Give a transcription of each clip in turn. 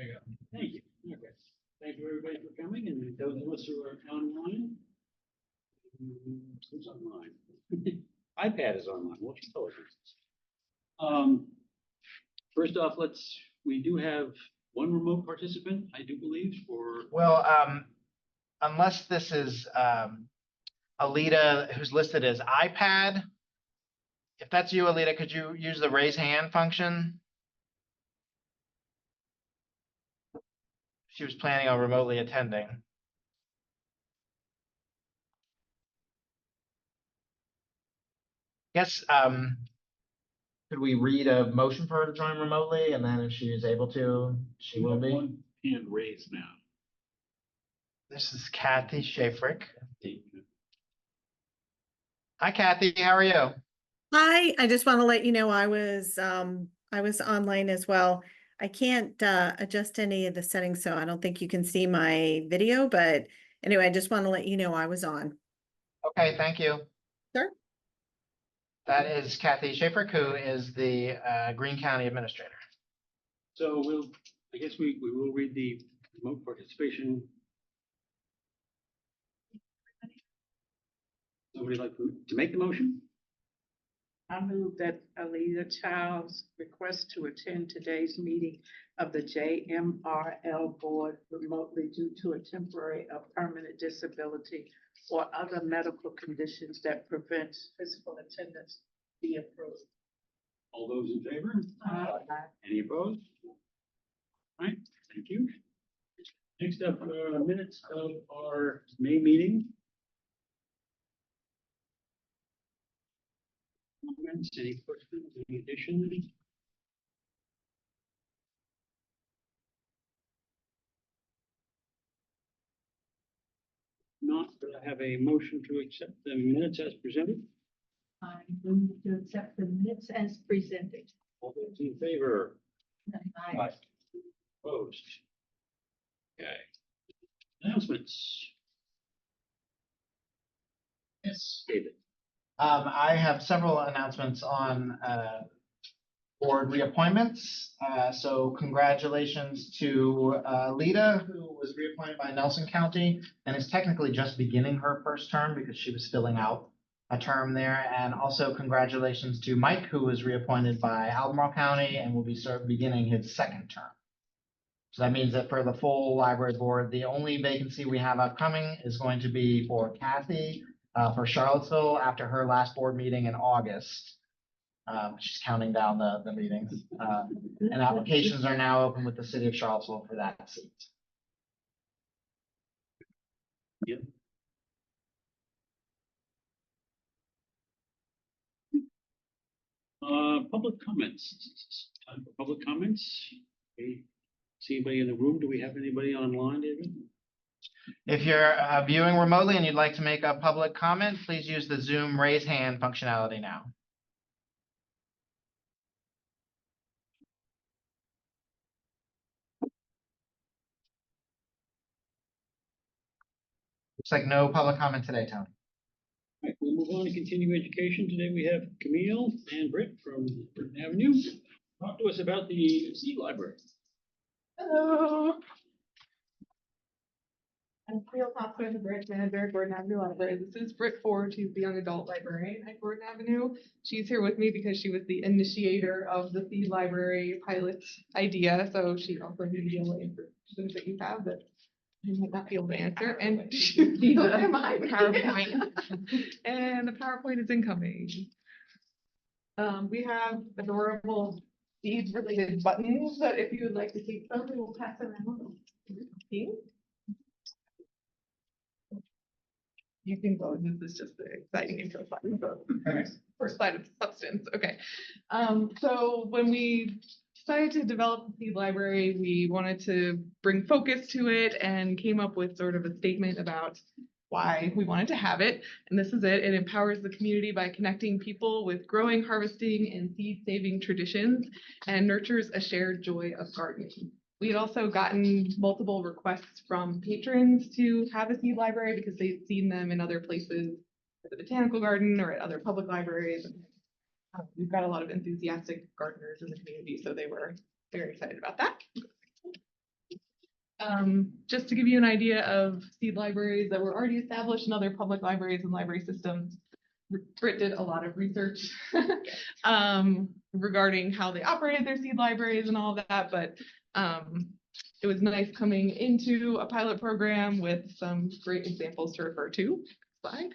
There you go. Thank you. Okay. Thank you, everybody, for coming, and those of us who are online. Who's online? iPad is online. What's your television? First off, we do have one remote participant, I do believe, for. Well, unless this is Alita, who's listed as iPad. If that's you, Alita, could you use the raise hand function? She was planning on remotely attending. Yes, could we read a motion for her to join remotely, and then if she is able to, she will be. One hand raised now. This is Kathy Schafrick. Hi, Kathy. How are you? Hi, I just want to let you know I was online as well. I can't adjust any of the settings, so I don't think you can see my video, but anyway, I just want to let you know I was on. Okay, thank you. Sure. That is Kathy Schafrick, who is the Greene County Administrator. So I guess we will read the remote participation. Somebody like to make the motion? I move that Alita Child's request to attend today's meeting of the JMRL board remotely due to a temporary or permanent disability or other medical conditions that prevents physical attendance be approved. All those in favor? Aye. Any opposed? All right, thank you. Next up, minutes of our May meeting. Comments, any questions, any additions? Not, but I have a motion to accept the minutes as presented. I move to accept the minutes as presented. All those in favor? Aye. Opposed? Okay. Announcements. Yes, David. I have several announcements on board reappointments. So congratulations to Lita, who was reappointed by Nelson County and is technically just beginning her first term because she was filling out a term there. And also congratulations to Mike, who was reappointed by Albemarle County and will be beginning his second term. So that means that for the full library board, the only vacancy we have upcoming is going to be for Kathy for Charlottesville after her last board meeting in August. She's counting down the meetings. And applications are now open with the city of Charlottesville for that seat. Yep. Public comments. Time for public comments. Okay. See anybody in the room? Do we have anybody online, David? If you're viewing remotely and you'd like to make a public comment, please use the Zoom raise hand functionality now. Looks like no public comment today, Tony. All right, we'll move on to continuing education. Today we have Camille and Britt from Britton Avenue. Talk to us about the Seed Library. Hello. I'm Camille Thompson, the branch manager at Gordon Avenue Library. This is Britt Ford. She's the young adult librarian at Gordon Avenue. She's here with me because she was the initiator of the Seed Library pilot idea. So she also knew the only questions that you have that I might not be able to answer. And she my PowerPoint. And the PowerPoint is incoming. We have adorable seeds related buttons that if you would like to take some, we will pass them out. You can go, this is just the exciting intro button, but first slide of substance. Okay. So when we decided to develop the Seed Library, we wanted to bring focus to it and came up with sort of a statement about why we wanted to have it. And this is it. It empowers the community by connecting people with growing, harvesting, and seed saving traditions and nurtures a shared joy of gardening. We had also gotten multiple requests from patrons to have a seed library because they'd seen them in other places at the Botanical Garden or at other public libraries. We've got a lot of enthusiastic gardeners in the community, so they were very excited about that. Just to give you an idea of seed libraries that were already established in other public libraries and library systems, Britt did a lot of research regarding how they operated their seed libraries and all that, but it was nice coming into a pilot program with some great examples to refer to. Slide.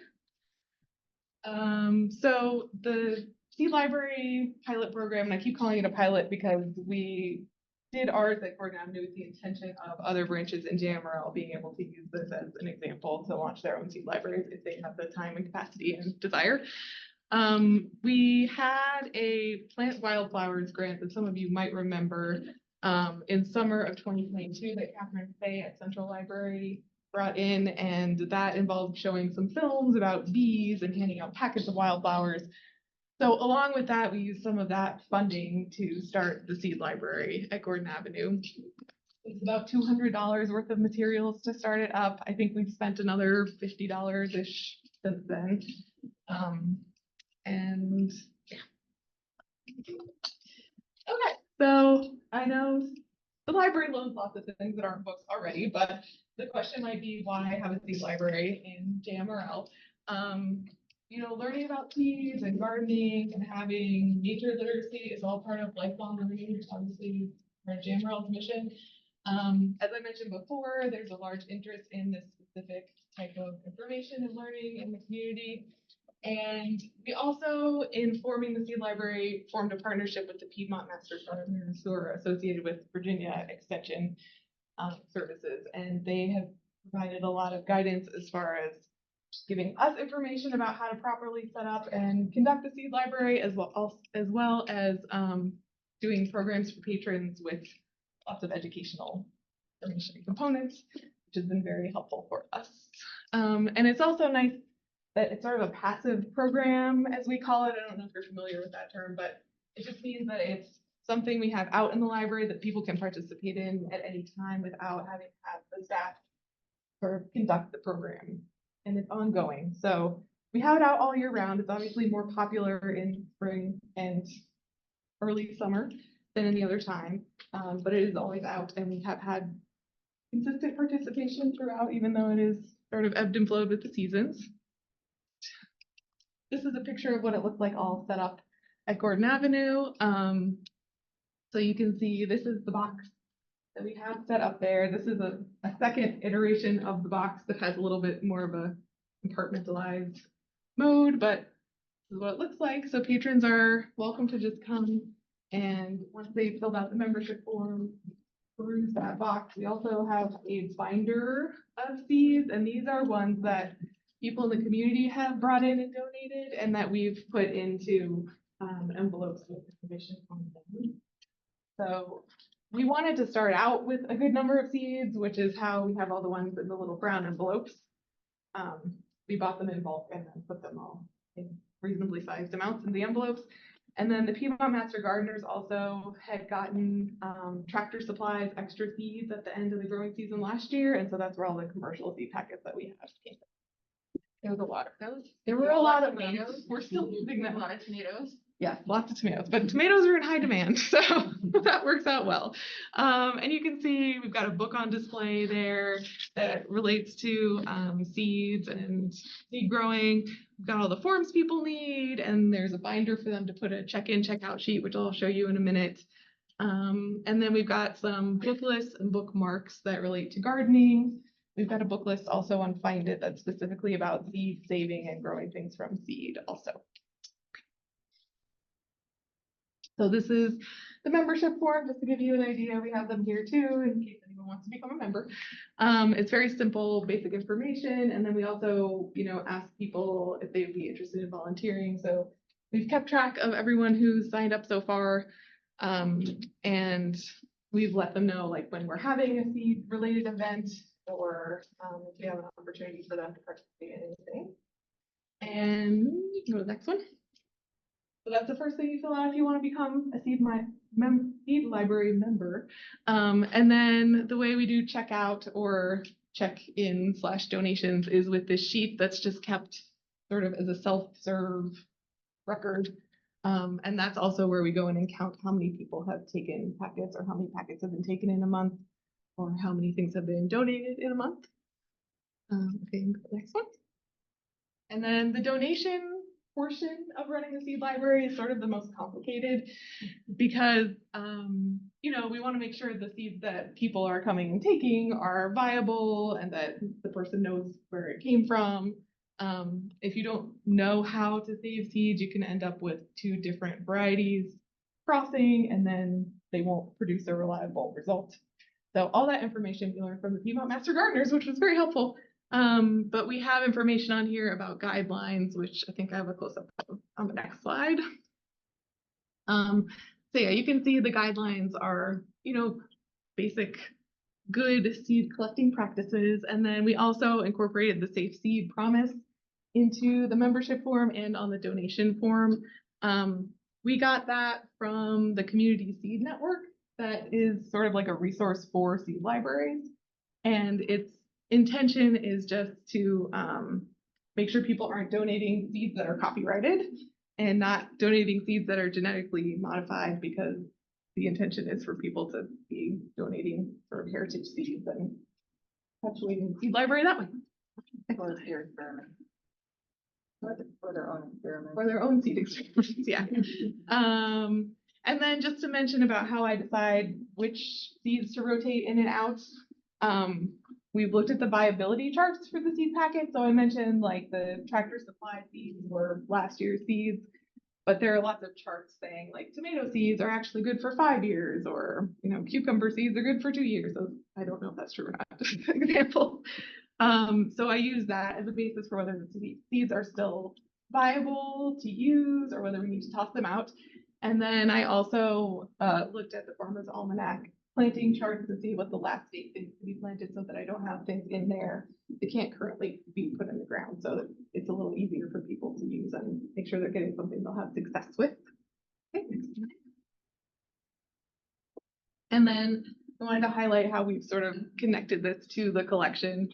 So the seed library pilot program, and I keep calling it a pilot because we did ours at Gordon Avenue with the intention of other branches in JMRL being able to use this as an example to launch their own seed libraries if they have the time and capacity and desire. We had a plant wildflowers grant that some of you might remember in summer of 2022 that Catherine Fay at Central Library brought in, and that involved showing some films about bees and handing out packets of wildflowers. So along with that, we used some of that funding to start the seed library at Gordon Avenue. It's about $200 worth of materials to start it up. I think we've spent another $50-ish since then. And yeah. Okay, so I know the library loans lots of things that aren't books already, but the question might be, why have a seed library in JMRL? You know, learning about seeds and gardening and having nature literacy is all part of lifelong learning, obviously, our JMRL's mission. As I mentioned before, there's a large interest in this specific type of information and learning in the community. And we also, in forming the seed library, formed a partnership with the Piedmont Master Gardeners who are associated with Virginia Extension Services. And they have provided a lot of guidance as far as giving us information about how to properly set up and conduct the seed library, as well as doing programs for patrons with lots of educational information components, which has been very helpful for us. And it's also nice that it's sort of a passive program, as we call it. I don't know if you're familiar with that term, but it just means that it's something we have out in the library that people can participate in at any time without having to have the staff sort of conduct the program. And it's ongoing. So we have it out all year round. It's obviously more popular in spring and early summer than any other time, but it is always out, and we have had consistent participation throughout, even though it is sort of ebbed and flowed with the seasons. This is a picture of what it looked like all set up at Gordon Avenue. So you can see this is the box that we have set up there. This is a second iteration of the box that has a little bit more of a compartmentalized mode, but this is what it looks like. So patrons are welcome to just come, and once they've filled out the membership form, peruse that box. We also have a binder of seeds, and these are ones that people in the community have brought in and donated, and that we've put into envelopes with information on them. So we wanted to start out with a good number of seeds, which is how we have all the ones in the little brown envelopes. We bought them in bulk and then put them all in reasonably sized amounts in the envelopes. And then the Piedmont Master Gardeners also had gotten Tractor Supply's extra seeds at the end of the growing season last year. And so that's where all the commercial seed packets that we have came from. There was a lot of those. There were a lot of tomatoes. We're still using them. A lot of tomatoes. Yeah, lots of tomatoes, but tomatoes are in high demand, so that works out well. And you can see we've got a book on display there that relates to seeds and seed growing. We've got all the forms people need, and there's a binder for them to put a check-in, check-out sheet, which I'll show you in a minute. And then we've got some book lists and bookmarks that relate to gardening. We've got a book list also on Find It that's specifically about seed saving and growing things from seed also. So this is the membership form, just to give you an idea. We have them here too, in case anyone wants to become a member. It's very simple, basic information. And then we also, ask people if they'd be interested in volunteering. So we've kept track of everyone who's signed up so far. And we've let them know like when we're having a seed related event, or if we have an opportunity for them to participate in anything. And go to the next one. So that's the first thing you fill out if you want to become a seed library member. And then the way we do checkout or check-in / donations is with this sheet that's just kept sort of as a self-serve record. And that's also where we go in and count how many people have taken packets or how many packets have been taken in a month. or how many things have been donated in a month. Okay, next one. And then the donation portion of running the seed library is sort of the most complicated because, you know, we want to make sure the seeds that people are coming and taking are viable and that the person knows where it came from. If you don't know how to save seeds, you can end up with 2 different varieties crossing, and then they won't produce a reliable result. So all that information you learn from the Piedmont Master Gardeners, which was very helpful. But we have information on here about guidelines, which I think I have a close-up on the next slide. So yeah, you can see the guidelines are, you know, basic good seed collecting practices. And then we also incorporated the Safe Seed Promise into the membership form and on the donation form. We got that from the Community Seed Network that is sort of like a resource for seed libraries. And its intention is just to make sure people aren't donating seeds that are copyrighted and not donating seeds that are genetically modified, because the intention is for people to be donating sort of heritage seeds and perpetuating the seed library that way. For their experiment. For their own experiment. For their own seed experiments, yeah. And then just to mention about how I decide which seeds to rotate in and out. We've looked at the viability charts for the seed packet. So I mentioned like the Tractor Supply seeds were last year's seeds, but there are lots of charts saying like tomato seeds are actually good for 5 years, or, you know, cucumber seeds are good for 2 years. So I don't know if that's true or not, just an example. So I use that as a basis for whether the seeds are still viable to use or whether we need to toss them out. And then I also looked at the Farmer's Almanac planting charts to see what the last date things to be planted, so that I don't have things in there that can't currently be put in the ground, so that it's a little easier for people to use and make sure they're getting something they'll have success with. Okay, next slide. And then I wanted to highlight how we've sort of connected this to the collection.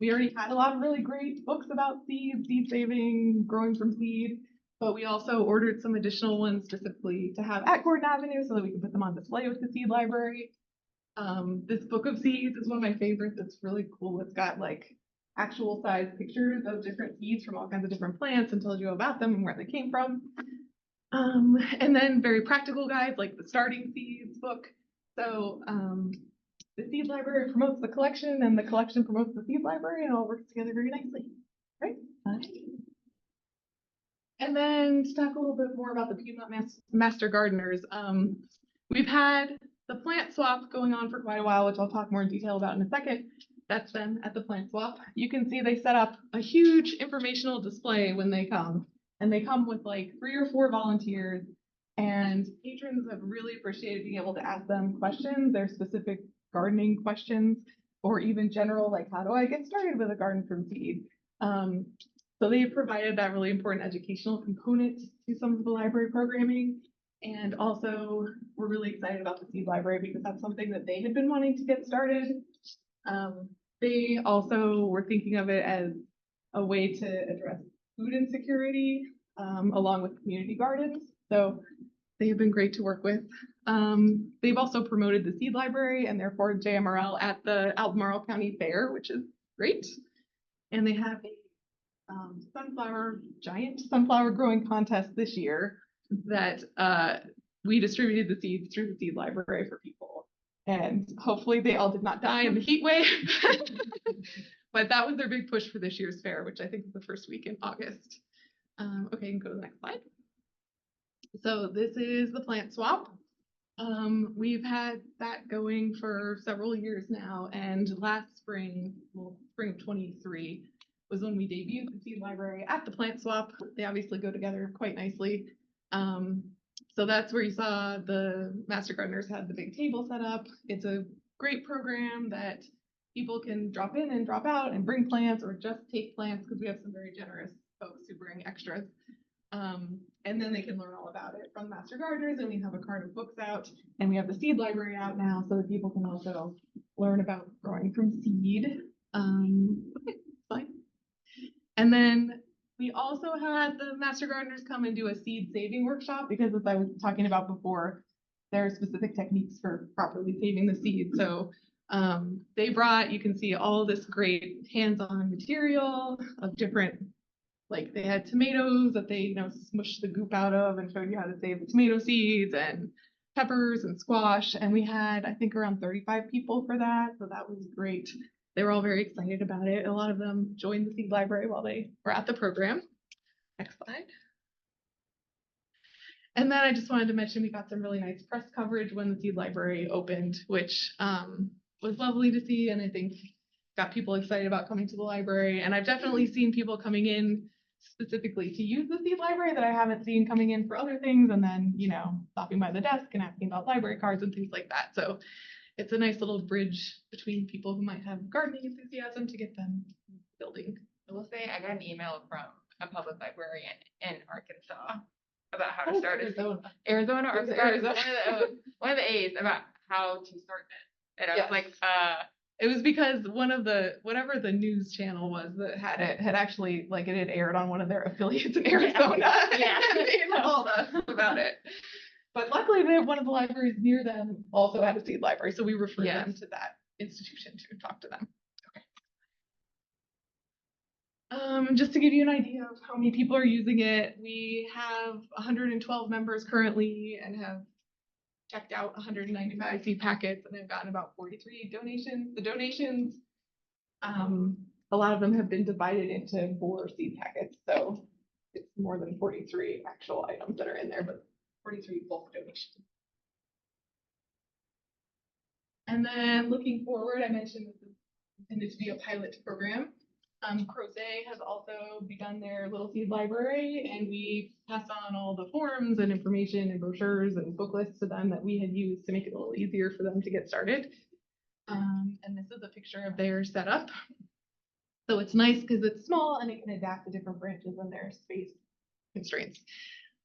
We already had a lot of really great books about seeds, seed saving, growing from seed, but we also ordered some additional ones specifically to have at Gordon Avenue so that we can put them on display with the seed library. This book of seeds is one of my favorites. It's really cool. It's got like actual size pictures of different seeds from all kinds of different plants and tells you about them and where they came from. And then very practical guides like the Starting Seeds book. So the seed library promotes the collection and the collection promotes the seed library, and it all works together very nicely. Right? And then to talk a little bit more about the Piedmont Master Gardeners, we've had the plant swap going on for quite a while, which I'll talk more in detail about in a second. That's them at the plant swap. You can see they set up a huge informational display when they come, and they come with like 3 or 4 volunteers, and patrons have really appreciated being able to ask them questions, their specific gardening questions, or even general, like, how do I get started with a garden from seed? So they provided that really important educational component to some of the library programming. And also, we're really excited about the seed library because that's something that they had been wanting to get started. They also were thinking of it as a way to address food insecurity along with community gardens. So they have been great to work with. They've also promoted the seed library and therefore JMRL at the Albemarle County Fair, which is great. And they have a giant sunflower growing contest this year that we distributed the seeds through the seed library for people. And hopefully they all did not die in the heat wave. But that was their big push for this year's fair, which I think is the first week in August. Okay, you can go to the next slide. So this is the plant swap. We've had that going for several years now, and last spring, well, spring of 23, was when we debuted the seed library at the plant swap. They obviously go together quite nicely. So that's where you saw the Master Gardeners had the big table set up. It's a great program that people can drop in and drop out and bring plants or just take plants, because we have some very generous folks who bring extras. And then they can learn all about it from Master Gardeners, and we have a cart of books out, and we have the seed library out now so that people can also learn about growing from seed. Okay, fine. And then we also had the Master Gardeners come and do a seed saving workshop, because as I was talking about before, there are specific techniques for properly saving the seed. So they brought, you can see all this great hands-on material of different, like they had tomatoes that they, smushed the goop out of and showed you how to save the tomato seeds, and peppers and squash. And we had, I think, around 35 people for that. So that was great. They were all very excited about it. A lot of them joined the seed library while they were at the program. Next slide. And then I just wanted to mention we got some really nice press coverage when the seed library opened, which was lovely to see, and I think got people excited about coming to the library. And I've definitely seen people coming in specifically to use the seed library that I haven't seen coming in for other things, and then, stopping by the desk and asking about library cards and things like that. So it's a nice little bridge between people who might have gardening enthusiasm to get them building. I will say I got an email from a public librarian in Arkansas about how to start Arizona or Arizona. one of the A's about how to start it. And I was like, it was because one of whatever the news channel was that had it had actually, like, it had aired on one of their affiliates in Arizona. Yeah. And they told us about it. But luckily, one of the libraries near them also had a seed library, so we referred them to that institution to talk to them. Just to give you an idea of how many people are using it, we have 112 members currently and have checked out 195 seed packets, and have gotten about 43 donations. The donations, a lot of them have been divided into 4 seed packets, so it's more than 43 actual items that are in there, but 43 bulk donations. And then looking forward, I mentioned this is intended to be a pilot program. Crozet has also begun their little seed library, and we pass on all the forms and information and brochures and booklets to them that we had used to make it a little easier for them to get started. And this is a picture of their setup. So it's nice because it's small and it can adapt to different branches and their space constraints.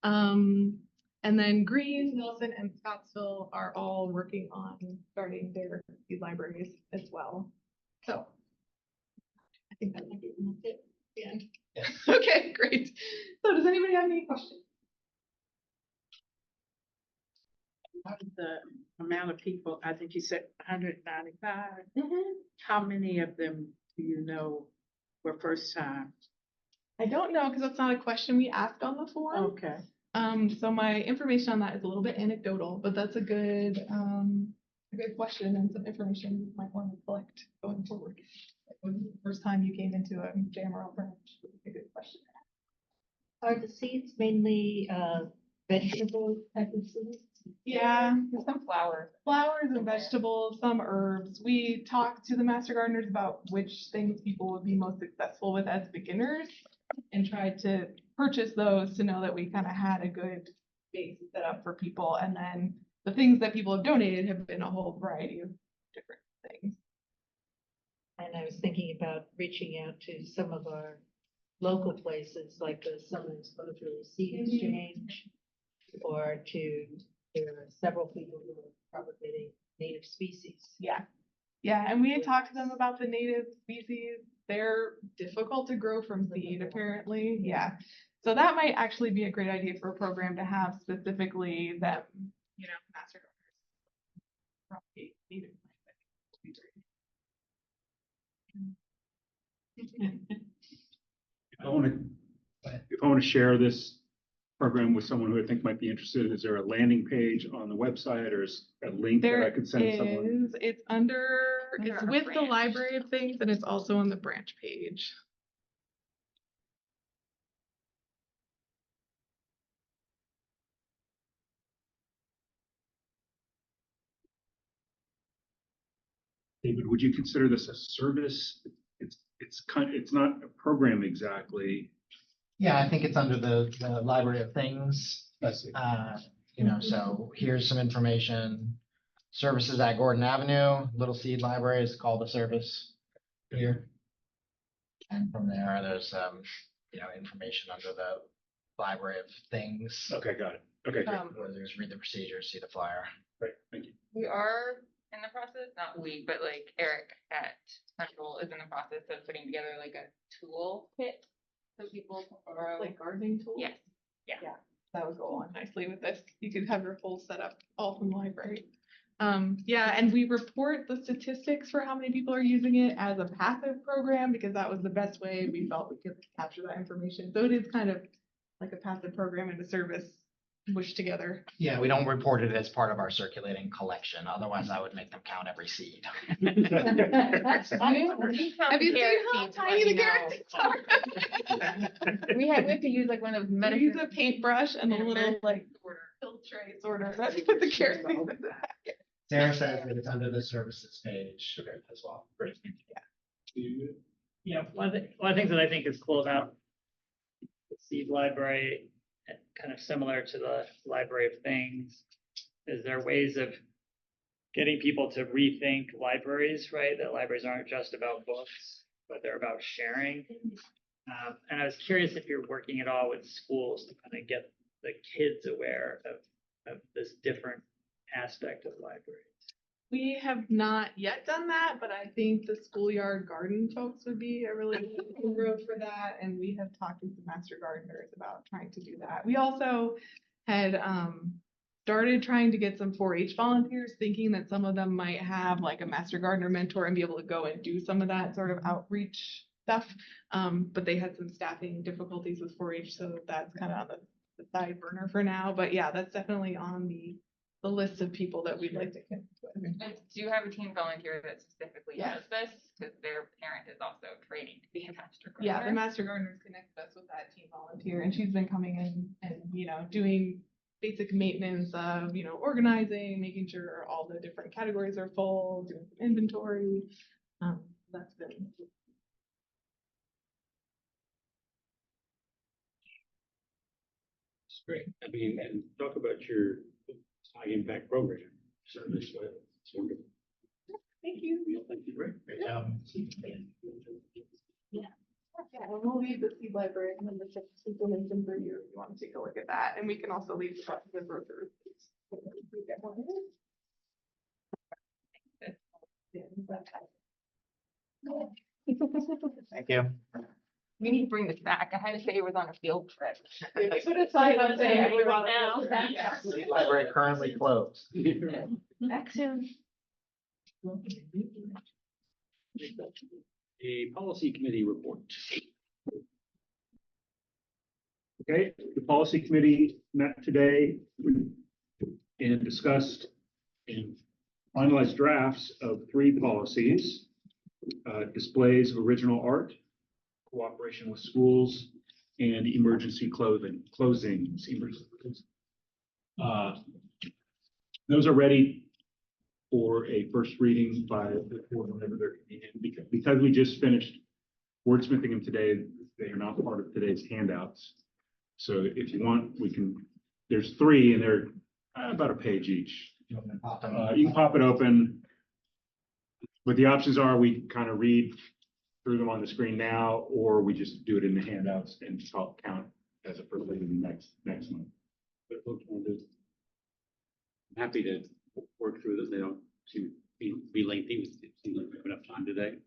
And then Greene, Nelson, and Scottsville are all working on starting their seed libraries as well. So I think that might be it at the end. Yeah. Okay, great. So does anybody have any questions? Out of the amount of people, I think you said 195. Mm-hmm. How many of them do you know were first time? I don't know, because that's not a question we asked on the form. Okay. So my information on that is a little bit anecdotal, but that's a good question and some information you might want to collect going forward. Like, when was the first time you came into a JMRL branch? Would be a good question. Are the seeds mainly vegetable type of seeds? Yeah, there's some flowers. flowers and vegetables, some herbs. We talked to the master gardeners about which things people would be most successful with as beginners, and tried to purchase those to know that we kind of had a good base set up for people. And then the things that people have donated have been a whole variety of different things. And I was thinking about reaching out to some of our local places like the Summer Exposure Seed Exchange, or there are several people who are propagating native species. Yeah. Yeah, and we had talked to them about the native species. They're difficult to grow from seed, apparently. Yeah. So that might actually be a great idea for a program to have specifically them, master gardeners propagate native plants. If I want to share this program with someone who I think might be interested, is there a landing page on the website, or is a link that I could send someone? It's Under our with the branch. library of things, and it's also on the branch page. David, would you consider this a service? It's not a program exactly. Yeah, I think it's under the Library of Things. I see. So here's some information. Services at Gordon Avenue, Little Seed Library is called a service here. And from there's information under the Library of Things. Okay, got it. Okay, great. Where there's read the procedures, see the flyer. Great, thank you. We are in the process, not we, but like Eric at Central is in the process of putting together like a tool kit so people can borrow. Like gardening tools? Yes. Yeah. Yeah. that would go along nicely with this. You could have your full setup all from the library. Yeah, and we report the statistics for how many people are using it as a passive program because that was the best way we felt we could capture that information. So it is kind of like a passive program and a service mushed together. Yeah, we don't report it as part of our circulating collection. Otherwise, I would make them count every seed. Have you seen how tiny the carrot seeds are? We have to use like one of those We use medicine. a paintbrush and a little like fill tray sorter. That's what the carrot seeds in. Sarah says that it's under the services page as well. Great. Yeah, one of the things that I think is cool about the Seed Library, kind of similar to the Library of Things, is there are ways of getting people to rethink libraries, right? That libraries aren't just about books, but they're about sharing. And I was curious if you're working at all with schools to kind of get the kids aware of this different aspect of libraries. We have not yet done that, but I think the schoolyard garden folks would be a really good road for that. And we have talked to some master gardeners about trying to do that. We also had started trying to get some 4-H volunteers, thinking that some of them might have like a master gardener mentor and be able to go and do some of that sort of outreach stuff. But they had some staffing difficulties with 4-H, so that's kind of on the side burner for now. But yeah, that's definitely on the list of people that we'd like to connect with. And do you have a teen volunteer that specifically Yes. does this? Because their parent is also training to be a master gardener. Yeah, the master gardeners connected us with that team volunteer, and she's been coming in and, doing basic maintenance of, organizing, making sure all the different categories are full, doing some inventory. That's been. It's great. I mean, and talk about your high impact program. Certainly, it's wonderful. Thank you. Yeah, thank you. Great. Yeah, and we'll leave the seed library and then the information for you if you want to take a look at that, and we can also leave the brochures. Thank you. We need to bring this back. I had to say it was on a field trip. Put a sign up saying we want Now. Seed Library currently closed. Back soon. A policy committee report. Okay, the policy committee met today and discussed and finalized drafts of 3 policies. Displays of original art, cooperation with schools, and emergency closings. Those are ready for a first reading by the board whenever they're convenient. Because we just finished wordsmithing them today, they are not part of today's handouts. So if you want, there's 3 and they're about a page each. You can pop it open. But the options are we kind of read through them on the screen now, or we just do it in the handouts and count as a first reading next month. But folks want to do. I'm happy to work through this. They don't seem to be lengthy. It seems like we have enough time today.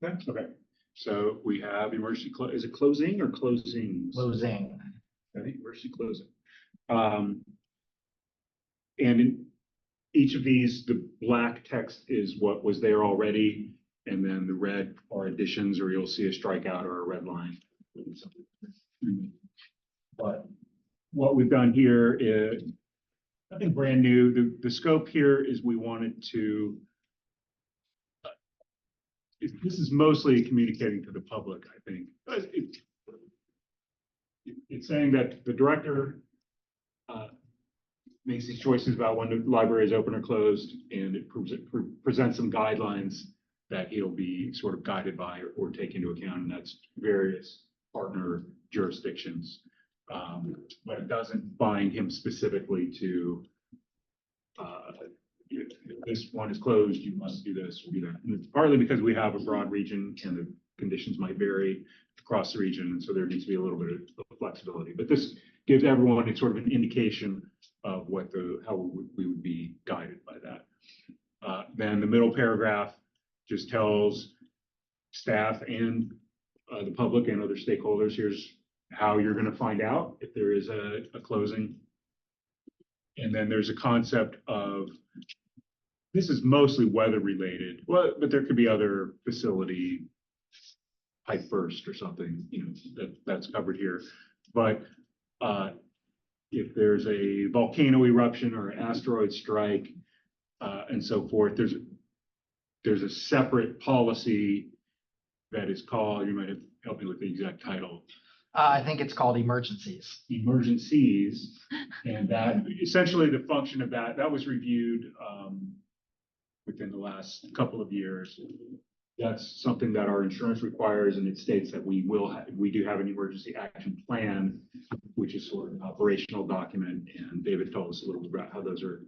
Okay, so we have emergency, is it closing or closings? Closing. I think emergency closing. And in each of these, the black text is what was there already, and then the red are additions, or you'll see a strikeout or a red line. But what we've done here is nothing brand new. The scope here is we wanted to, this is mostly communicating to the public, I think. But it's saying that the director makes these choices about when the library is open or closed, and it presents some guidelines that he'll be sort of guided by or take into account, and that's various partner jurisdictions. But it doesn't bind him specifically to if this one is closed, you must do this or do that. And it's partly because we have a broad region and the conditions might vary across the region, and so there needs to be a little bit of flexibility. But this gives everyone a sort of an indication of how we would be guided by that. Then the middle paragraph just tells staff and the public and other stakeholders, here's how you're gonna find out if there is a closing. And then there's a concept of, this is mostly weather related, well, but there could be other facility pipe burst or something, you know, that's covered here. But if there's a volcano eruption or asteroid strike, and so forth, there's a separate policy that is called, you might have helped me with the exact title, I think it's called emergencies. emergencies. And that essentially the function of that was reviewed within the last couple of years. That's something that our insurance requires, and it states that we do have an emergency action plan, which is sort of an operational document. And David told us a little bit about how those are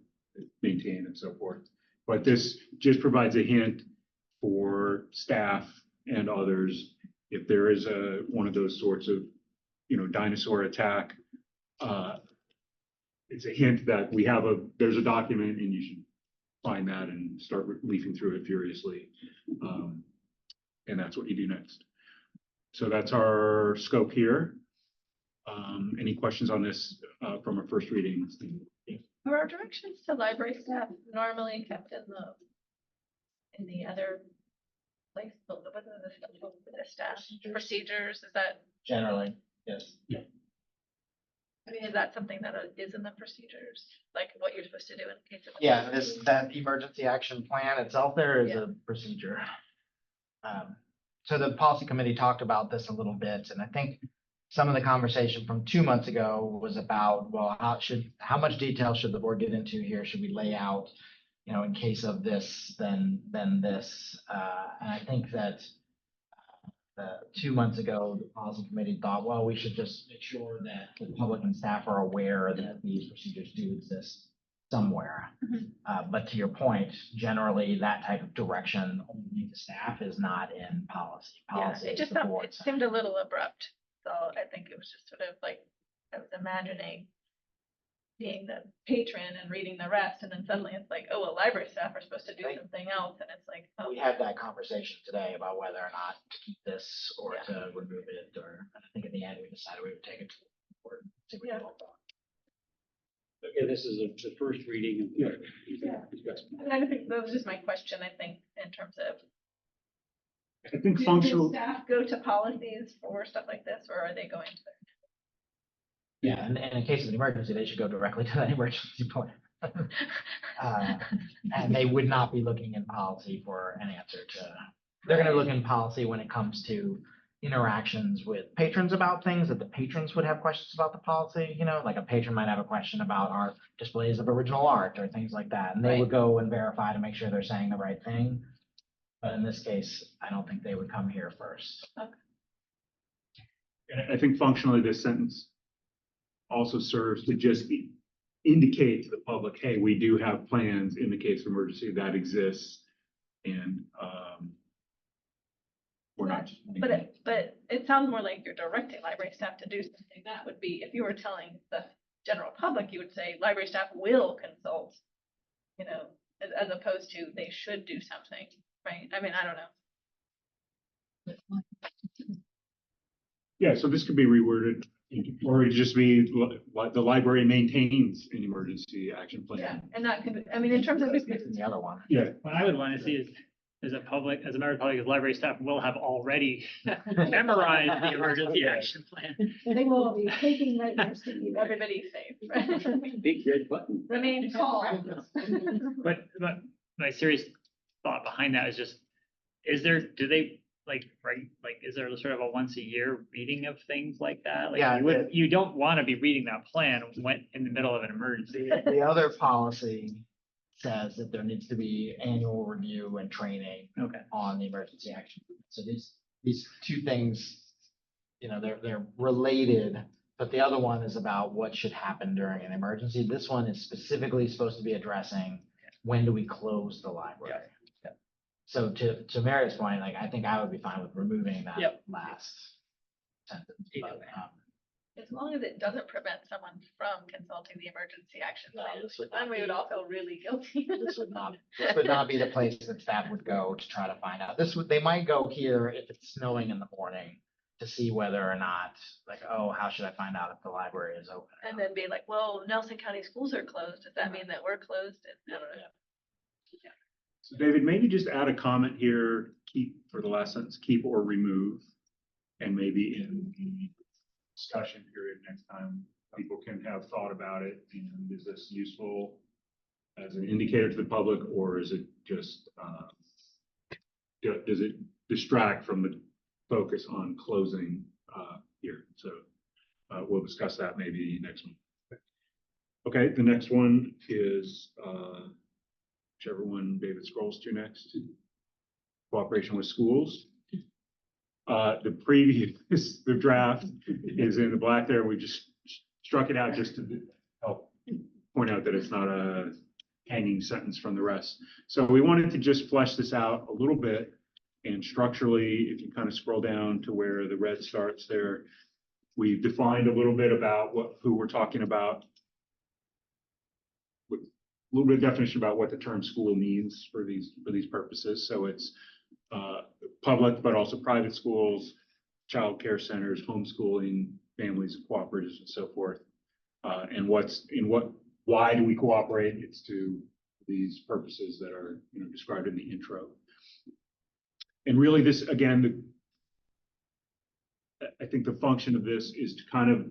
maintained and so forth. But this just provides a hint for staff and others, if there is one of those sorts of, you know, dinosaur attack, it's a hint that there's a document and you should find that and start leafing through it furiously. And that's what you do next. So that's our scope here. Any questions on this from our first reading? Are our directions to library staff normally kept in the other place, what are the staff procedures, is that, Generally, yes. I mean, is that something that is in the procedures, like what you're supposed to do in case of? Yeah, that emergency action plan itself there is a procedure. So the policy committee talked about this a little bit, and I think some of the conversation from 2 months ago was about, well, how much detail should the board get into here? Should we lay out, you know, in case of this, then this? And I think that 2 months ago, the policy committee thought, well, we should just make sure that the public and staff are aware that these procedures do exist somewhere. But to your point, generally that type of direction only to staff is not in policy. Yeah, Policy it is just the board's. seemed a little abrupt, so I think it was just sort of like, I was imagining being the patron and reading the rest, and then suddenly it's like, oh, well, library staff are supposed to do Right. something else, and it's like, oh. We had that conversation today about whether or not to keep this or Yeah. to remove it, or I think in the end we decided we would take it to the board. See what Yeah. they all thought. Again, this is the first reading. Yeah. And I think that was just my question, I think, in terms of. I think Do functional. staff go to policies for stuff like this, or are they going to? Yeah, and in case of an emergency, they should go directly to that emergency plan. And they would not be looking in policy for an answer to, they're gonna look in policy when it comes to interactions with patrons about things that the patrons would have questions about the policy, you know, like a patron might have a question about our displays of original art or things like that. And they would go and verify to make sure they're saying the right thing. But in this case, I don't think they would come here first. And I think functionally this sentence also serves to just indicate to the public, hey, we do have plans in the case of emergency that exists. And we're not. But it sounds more like you're directing library staff to do something. That would be, if you were telling the general public, you would say library staff will consult, you know, as opposed to they should do something, right? I mean, I don't know. Yeah, so this could be reworded, or it just be what the library maintains an emergency action Yeah, plan. and that could, I mean, in terms of. The other one. Yeah, What I would want to see is, as a member of the public, as library staff will have already memorized the emergency action plan. They will be taking measures to keep Everybody's safe, right? Big red button. Remain calm. But my serious thought behind that is just, is there sort of a once a year reading of things like that? Like, Yeah, you don't want to be reading that plan when in the middle of an emergency. The other policy says that there needs to be annual review and training Okay. on the emergency action. So these two things, you know, they're related, but the other one is about what should happen during an emergency. This one is specifically supposed to be addressing when do we close the library. Yeah. So to Mary's point, like, I think I would be fine with removing that Yep. last sentence. Either But, way. As long as it doesn't prevent someone from consulting the emergency action No, plan, this would then not we would be- all feel really guilty. This would not be the place that staff would go to try to find out. They might go here if it's snowing in the morning, to see whether or not, like, oh, how should I find out if the library is open? or And not? then be like, well, Nelson County schools are closed. Does that mean that we're closed? And I don't know. So David, maybe just add a comment here, keep, for the last sentence, keep or remove. And maybe in the discussion period next time, people can have thought about it. And is this useful as an indicator to the public, or is it just, does it distract from the focus on closing here? So we'll discuss that maybe next month. Okay, the next one is whichever one David scrolls to next. Cooperation with schools. The previous, the draft is in the black there. We just struck it out just to help point out that it's not a hanging sentence from the rest. So we wanted to just flesh this out a little bit, and structurally, if you kind of scroll down to where the red starts there, we've defined a little bit about who we're talking about. With a little bit of definition about what the term school means for these purposes. So it's public, but also private schools, child care centers, homeschooling, families, cooperatives, and so forth. And why do we cooperate? It's to these purposes that are described in the intro. And really, this again, I think the function of this is to kind of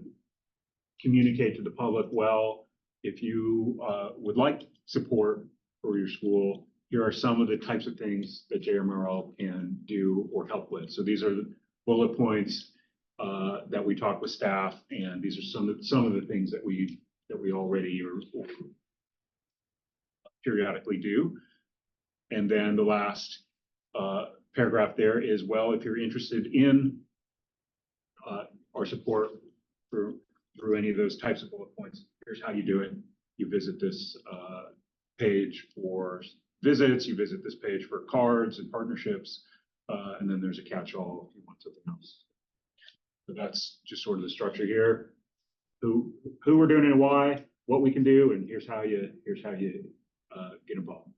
communicate to the public, well, if you would like support for your school, here are some of the types of things that JMRL can do or help with. So these are the bullet points that we talk with staff, and these are some of the things that we already or periodically do. And then the last paragraph there is, well, if you're interested in our support through any of those types of bullet points, here's how you do it. You visit this page for visits, you visit this page for cards and partnerships, and then there's a catch-all if you want something else. So that's just sort of the structure here. Who we're doing it and why, what we can do, and here's how you get involved.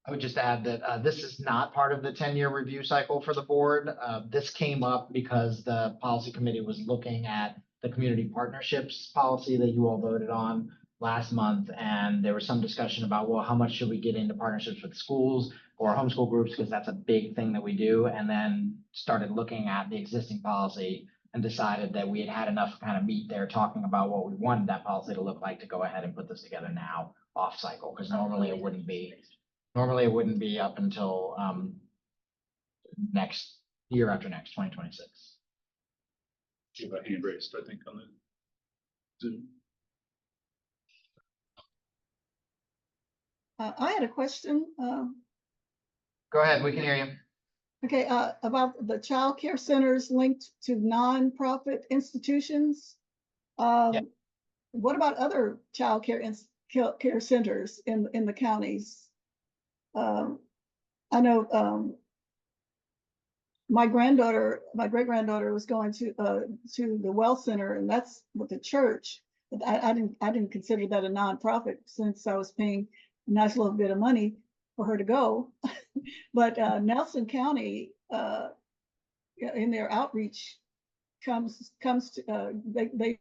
I would just add that this is not part of the 10-year review cycle for the board. This came up because the policy committee was looking at the community partnerships policy that you all voted on last month. And there was some discussion about, well, how much should we get into partnerships with schools or homeschool groups? Because that's a big thing that we do. And then started looking at the existing policy and decided that we had had enough kind of meat there talking about what we wanted that policy to look like to go ahead and put this together now off cycle, because normally it wouldn't be up until next year after next, 2026. You have a hand raised, I think, on the Zoom. I had a question, Go ahead, we can hear you. okay, about the child care centers linked to nonprofit institutions. Yeah. What about other child care centers in the counties? I know my great-granddaughter was going to the Well Center, and that's with the church. But I didn't consider that a nonprofit since I was paying a nice little bit of money for her to go. But Nelson County, in their outreach, comes to they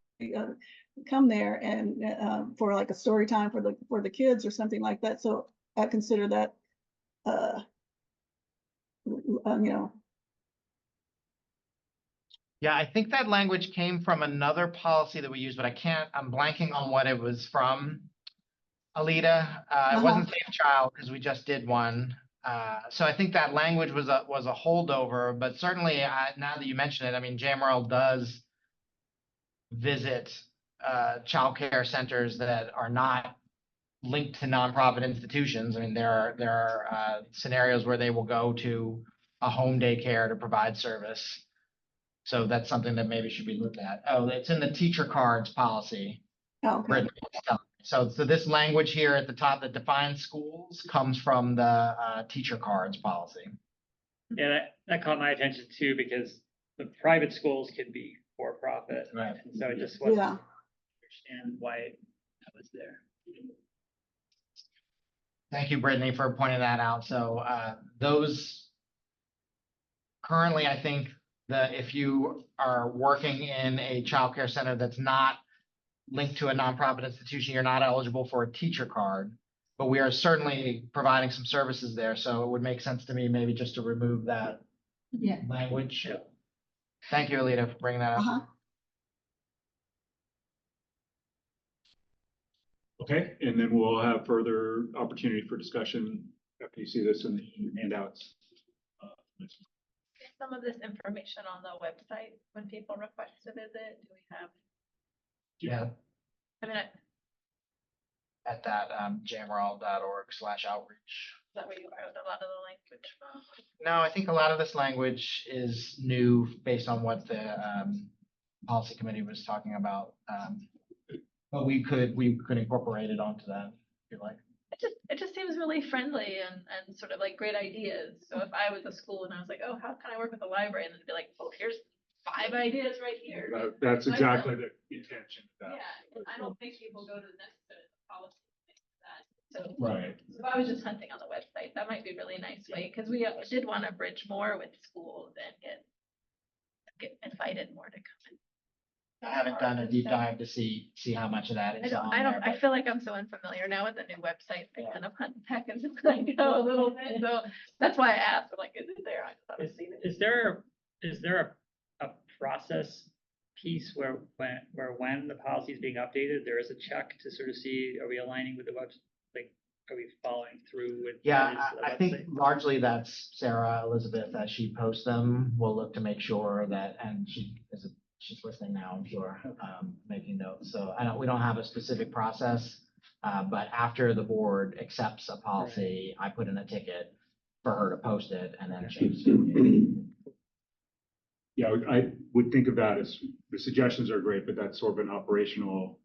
come there and for like a story time for the kids or something like that. So I consider that Yeah, I think that language came from another policy that we use, but I'm blanking on what it was from. Alita, it wasn't Safe Child because we just did one. So I think that language was a holdover, but certainly now that you mention it, I mean, JMRL does visit childcare centers that are not linked to nonprofit institutions. I mean, there are scenarios where they will go to a home daycare to provide service. So that's something that maybe should be looked at. Oh, it's in the teacher cards policy. okay. So this language here at the top that defines schools comes from the teacher cards policy. Yeah, that caught my attention too, because the private schools can be for profit. Right. And so it just wasn't Yeah. understand why that was there. Thank you, Brittany, for pointing that out. So those currently, I think that if you are working in a childcare center that's not linked to a nonprofit institution, you're not eligible for a teacher card. But we are certainly providing some services there, so it would make sense to me maybe just to remove that Yeah. language. Thank you, Alita, for bringing that up. Uh-huh. Okay, and then we'll have further opportunity for discussion after you see this in the handouts. Some of this information on the website when people request to visit, do we have, Yeah, I mean, is at that jmrl.org/outreach. that where you wrote a lot of the language from? No, I think a lot of this language is new based on what the policy committee was talking about. But we could incorporate it onto that if you like. It just seems really friendly and sort of like great ideas. So if I was a school and I was like, oh, how can I work with the library? And then be like, oh, here's 5 ideas right here. That's exactly the intention of that. Yeah, I don't think people go to the necessarily the policy thing for that. So Right. if I was just hunting on the website, that might be a really nice way, because we did want to bridge more with schools and get invited more to come in. I haven't done a deep dive to see how much of that is on there. I feel like I'm so unfamiliar now with the new website. I kind of hunt back and just like go a little bit. So that's why I asked, I'm like, is it there? I thought I'd seen it. Is there a process piece where when the policy is being updated, there is a check to sort of see, are we aligning with the website? Like, are we following through with? Yeah, what is the I think website? largely that's Sarah Elizabeth, as she posts them, will look to make sure that, and she's listening now, I'm sure, making notes. So we don't have a specific process, but after the board accepts a policy, I put in a ticket for her to post it and then change it. Yeah, I would think of that as, the suggestions are great, but that's sort of an operational.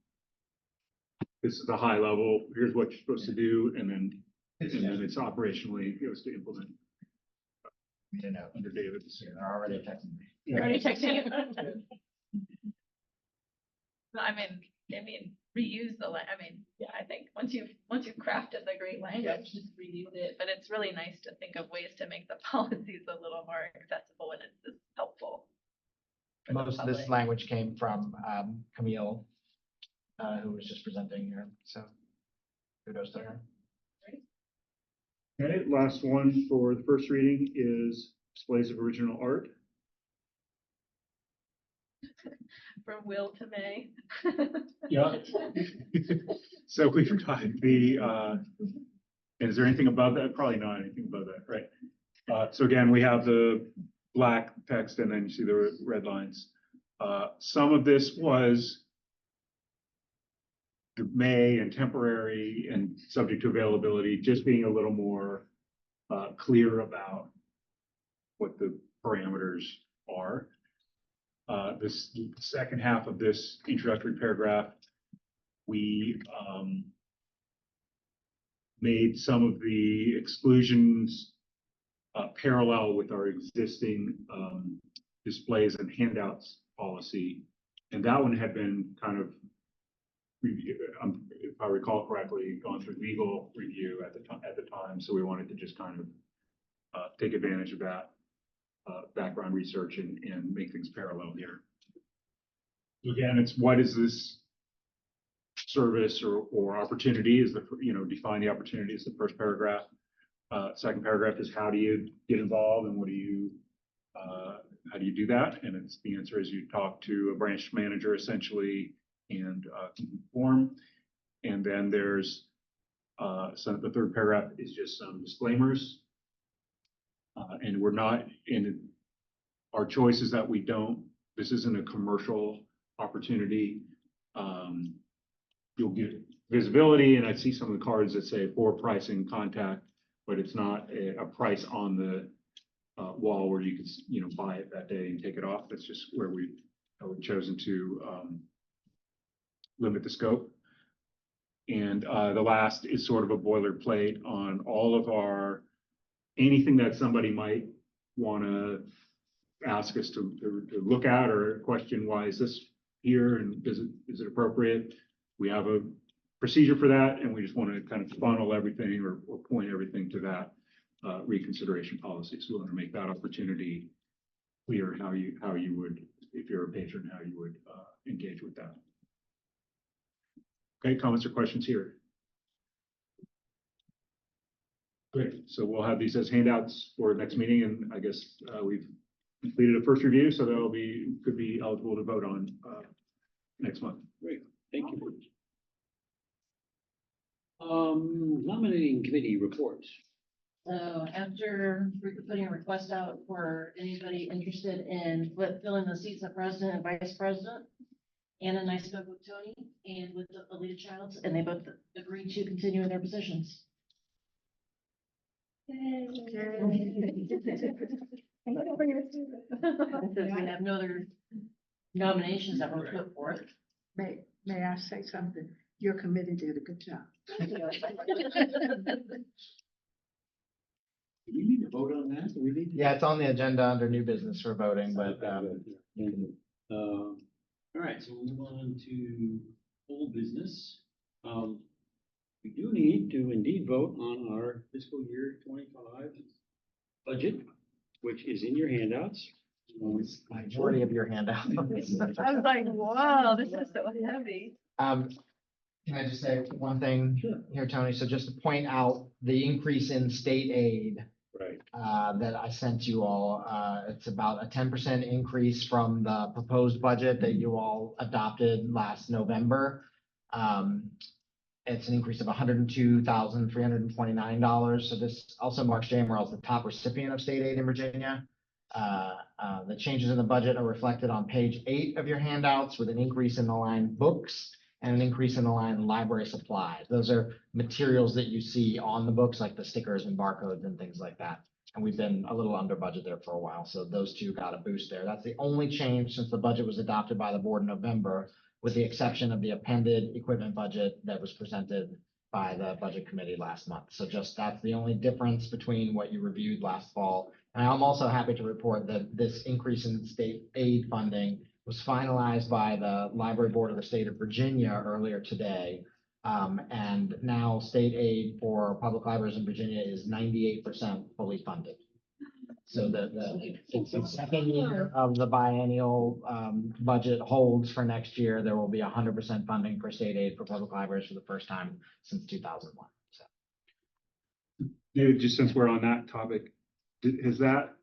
This is the high level, here's what you're supposed to do, and then it's operationally goes to implement. You know, Under David's. they're already texting me. You're already texting you. I mean, reuse I think once you've crafted the great language, just reuse it. But it's really nice to think of ways to make the policies a little more accessible and it's helpful. for the Most of this public. language came from Camille, who was just presenting here, so kudos to her. Okay, last one for the first reading is displays of original art. From Will to May. Yeah. So we've got is there anything above that? Probably not anything above that, right? So again, we have the black text and then you see the red lines. Some of this was the May and temporary and subject to availability, just being a little more clear about what the parameters are. This second half of this introductory paragraph, we made some of the exclusions parallel with our existing displays and handouts policy. And that one had been kind of, if I recall correctly, gone through legal review at the time. So we wanted to just kind of take advantage of that background research and make things parallel here. Again, it's what is this service or opportunity is define the opportunity is the first paragraph. Second paragraph is how do you get involved and how do you do that? And the answer is you talk to a branch manager essentially and form. And then there's so the third paragraph is just some disclaimers. And we're not in our choice is that this isn't a commercial opportunity. You'll get visibility, and I see some of the cards that say for pricing contact, but it's not a price on the wall where you could buy it that day and take it off. That's just where we've chosen to limit the scope. And the last is sort of a boilerplate on all of anything that somebody might want to ask us to look at or question, why is this here and is it appropriate? We have a procedure for that, and we just want to kind of funnel everything or point everything to that reconsideration policy. So we want to make that opportunity clear how you would if you're a patron, how you would engage with that. Okay, comments or questions here? Great, so we'll have these as handouts for next meeting, and I guess we've completed a first review, so could be eligible to vote on next month. Great, thank you. Nominating committee reports. So after putting a request out for anybody interested in filling the seats of president and vice president, Anna and I spoke with Tony and with Alita Childs, and they both agreed to continue in their positions. Since we have no other nominations that were put forth. May I say something? Your committee did a good job. Do we need to vote on that? Do we need? Yeah, it's on the agenda under new business for voting, but All right, so we'll move on to old business. We do need to indeed vote on our fiscal year 25 budget, which is in your handouts. majority of your handout. I was like, wow, this is so heavy. Can I just say one thing here, Tony? So just to point out the increase in state aid Right. that I sent you all, it's about a 10% increase from the proposed budget that you all adopted last November. It's an increase of $102,329. So this also marks JMRL as the top recipient of state aid in Virginia. The changes in the budget are reflected on page 8 of your handouts with an increase in the line books and an increase in the line library supplies. Those are materials that you see on the books, like the stickers and barcodes and things like that. And we've been a little under budget there for a while. So those two got a boost there. That's the only change since the budget was adopted by the board in November, with the exception of the appended equipment budget that was presented by the budget committee last month. So just that's the only difference between what you reviewed last fall. And I'm also happy to report that this increase in state aid funding was finalized by the Library Board of the State of Virginia earlier today. And now state aid for public libraries in Virginia is 98% fully funded. So the second year of the biennial budget holds for next year, there will be 100% funding for state aid for public libraries for the first time since 2001. So. David, just since we're on that topic, has that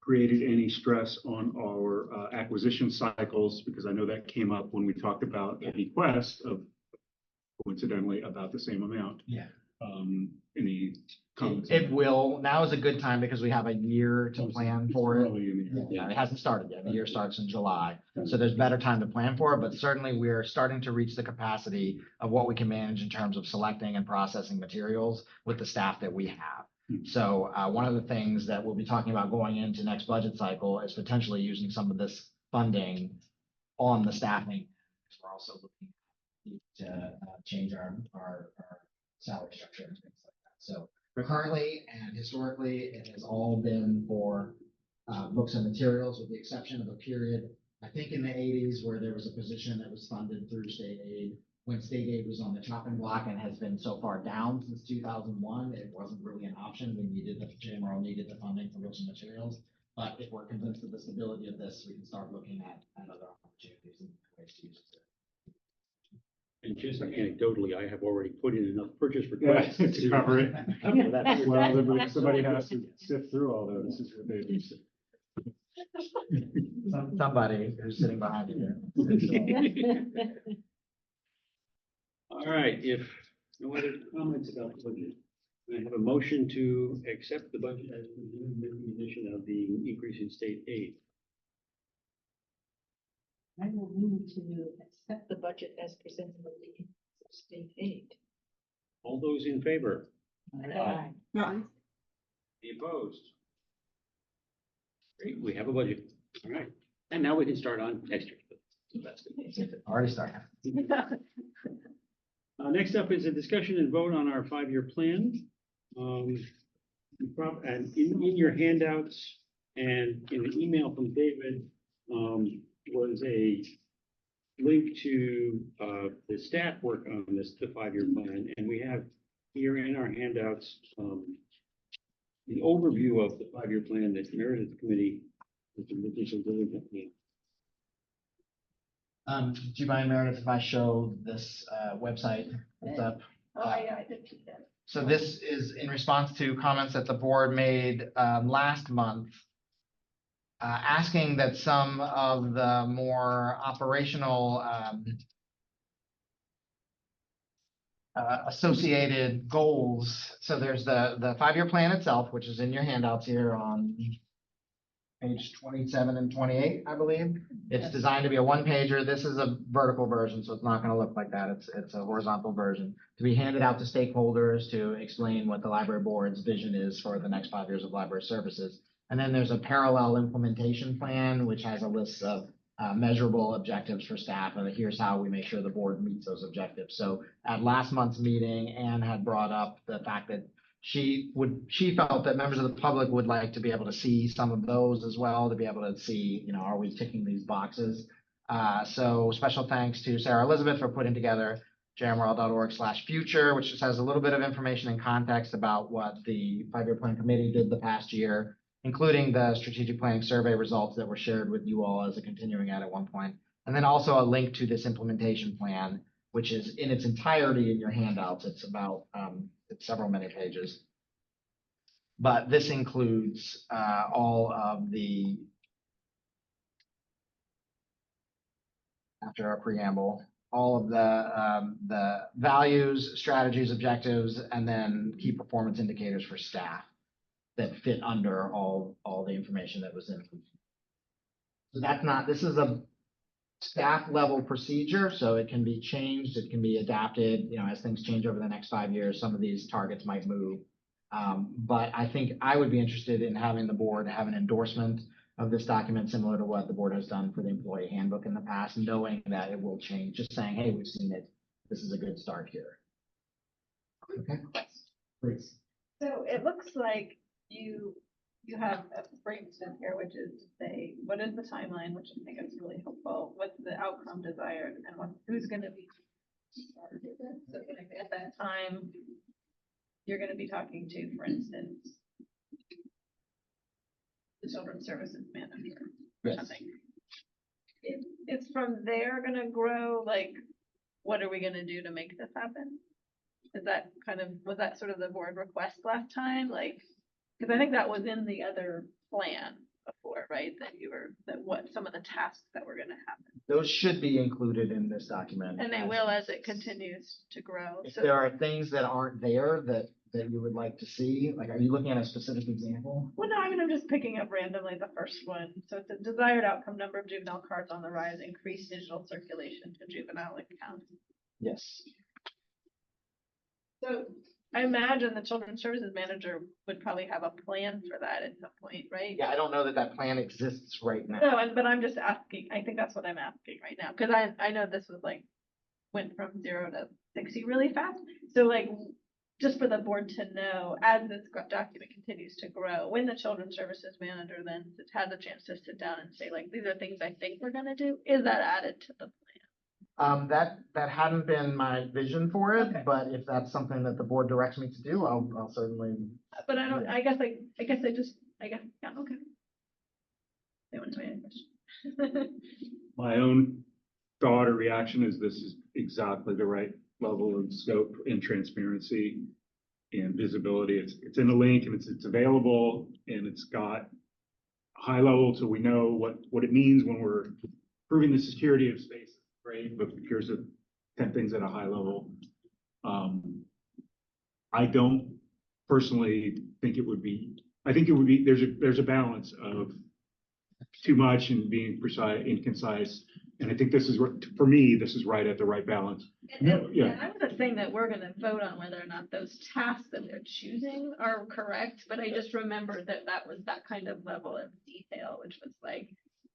created any stress on our acquisition cycles? Because I know that came up when we talked about a bequest of coincidentally about the same amount. Yeah. Any comments? It will. Now is a good time because we have a year to plan for it. Early in the year. Yeah, it hasn't started yet. The year starts in July. So there's better time to plan for it, but certainly we're starting to reach the capacity of what we can manage in terms of selecting and processing materials with the staff that we have. So one of the things that we'll be talking about going into next budget cycle is potentially using some of this funding on the staffing. We're also looking to change our salary structure and things like that. So currently and historically, it has all been for books and materials, with the exception of a period, I think in the 80s, where there was a position that was funded through state aid. When state aid was on the chopping block and has been so far down since 2001, it wasn't really an option. JMRL needed the funding for books and materials. But if we're convinced of the stability of this, we can start looking at other opportunities and ways to use it. And just anecdotally, I have already put in enough purchase requests To cover it. cover that. Well, then somebody has to sift through all those. Is what they do. Somebody who's sitting behind you there. All right, if no other comments about the budget, I have a motion to accept the budget as presented with the addition of the increase in state aid. I will move to accept the budget as presented with the state aid. All those in favor? Aye. Right. Any opposed? Great, we have a budget. All right, and now we can start on next year's budget. Already started. Next up is a discussion and vote on our 5-year plan. And in your handouts and in the email from David was a link to the staff work on this, the 5-year plan. And we have here in our handouts the overview of the 5-year plan that Meredith Committee Do you mind, Meredith, if I show this website? It's up. Oh, yeah, I did see that. So this is in response to comments that the board made last month, asking that some of the more operational associated goals. So there's the 5-year plan itself, which is in your handouts here on page 27 and 28, I believe. It's Yes. designed to be a one-pager. This is a vertical version, so it's not going to look like that. It's a horizontal version to be handed out to stakeholders to explain what the library board's vision is for the next 5 years of library services. And then there's a parallel implementation plan, which has a list of measurable objectives for staff, and here's how we make sure the board meets those objectives. So at last month's meeting, Anne had brought up the fact that she felt that members of the public would like to be able to see some of those as well, to be able to see, are we ticking these boxes? So special thanks to Sarah Elizabeth for putting together jmrl.org/future, which just has a little bit of information and context about what the 5-year plan committee did the past year, including the strategic planning survey results that were shared with you all as a continuing ed at one point. And then also a link to this implementation plan, which is in its entirety in your handouts. It's about, it's several many pages. But this includes all of the, after our preamble, all of the values, strategies, objectives, and then key performance indicators for staff that fit under all the information that was in. So that's not, this is a staff level procedure, so it can be changed, it can be adapted, as things change over the next 5 years, some of these targets might move. But I think I would be interested in having the board have an endorsement of this document, similar to what the board has done for the employee handbook in the past, knowing that it will change, just saying, hey, we've seen it, this is a good start here. Okay, please. So it looks like you have a brainstem here, which is to say, what is the timeline, which I think is really helpful, what's the outcome desired, and who's gonna be started with it. So like, at that time, you're gonna be talking to, for instance, the children's services manager or Yes. something. It's from there gonna grow, like, what are we gonna do to make this happen? Is that was that sort of the board request last time? Like, because I think that was in the other plan before, right? That what some of the tasks that were gonna happen. Those should be included in this document. And they will as it continues to grow. If So there are things that aren't there that you would like to see, like, are you looking at a specific example? well, no, I mean, I'm just picking up randomly the first one. So it's a desired outcome, number of juvenile cards on the rise, increased digital circulation to juvenile accounts. Yes. So I imagine the children's services manager would probably have a plan for that at some point, right? Yeah, I don't know that plan exists right now. No, but I'm just asking, I think that's what I'm asking right now, because I know this was like, went from 0 to 60 really fast. So like, just for the board to know, as this document continues to grow, when the children's services manager then has a chance to sit down and say, like, these are things I think we're gonna do, is that added to the plan? That hadn't been my vision for it, Okay. but if that's something that the board directs me to do, I'll certainly. But I don't, Yeah. I guess, yeah, okay. They want to any question. My own thought or reaction is this is exactly the right level of scope and transparency and visibility. It's in a link and it's available and it's got high level, so we know what it means when we're improving the security of spaces, right? But here's the 10 things at a high level. I don't personally think it would be, there's a balance of too much and being precise and concise. And I think this is, for me, this is right at the right balance. And I'm not saying that we're gonna vote on whether or not those tasks that they're choosing are correct, but I just remember that was that kind of level of detail, which was like,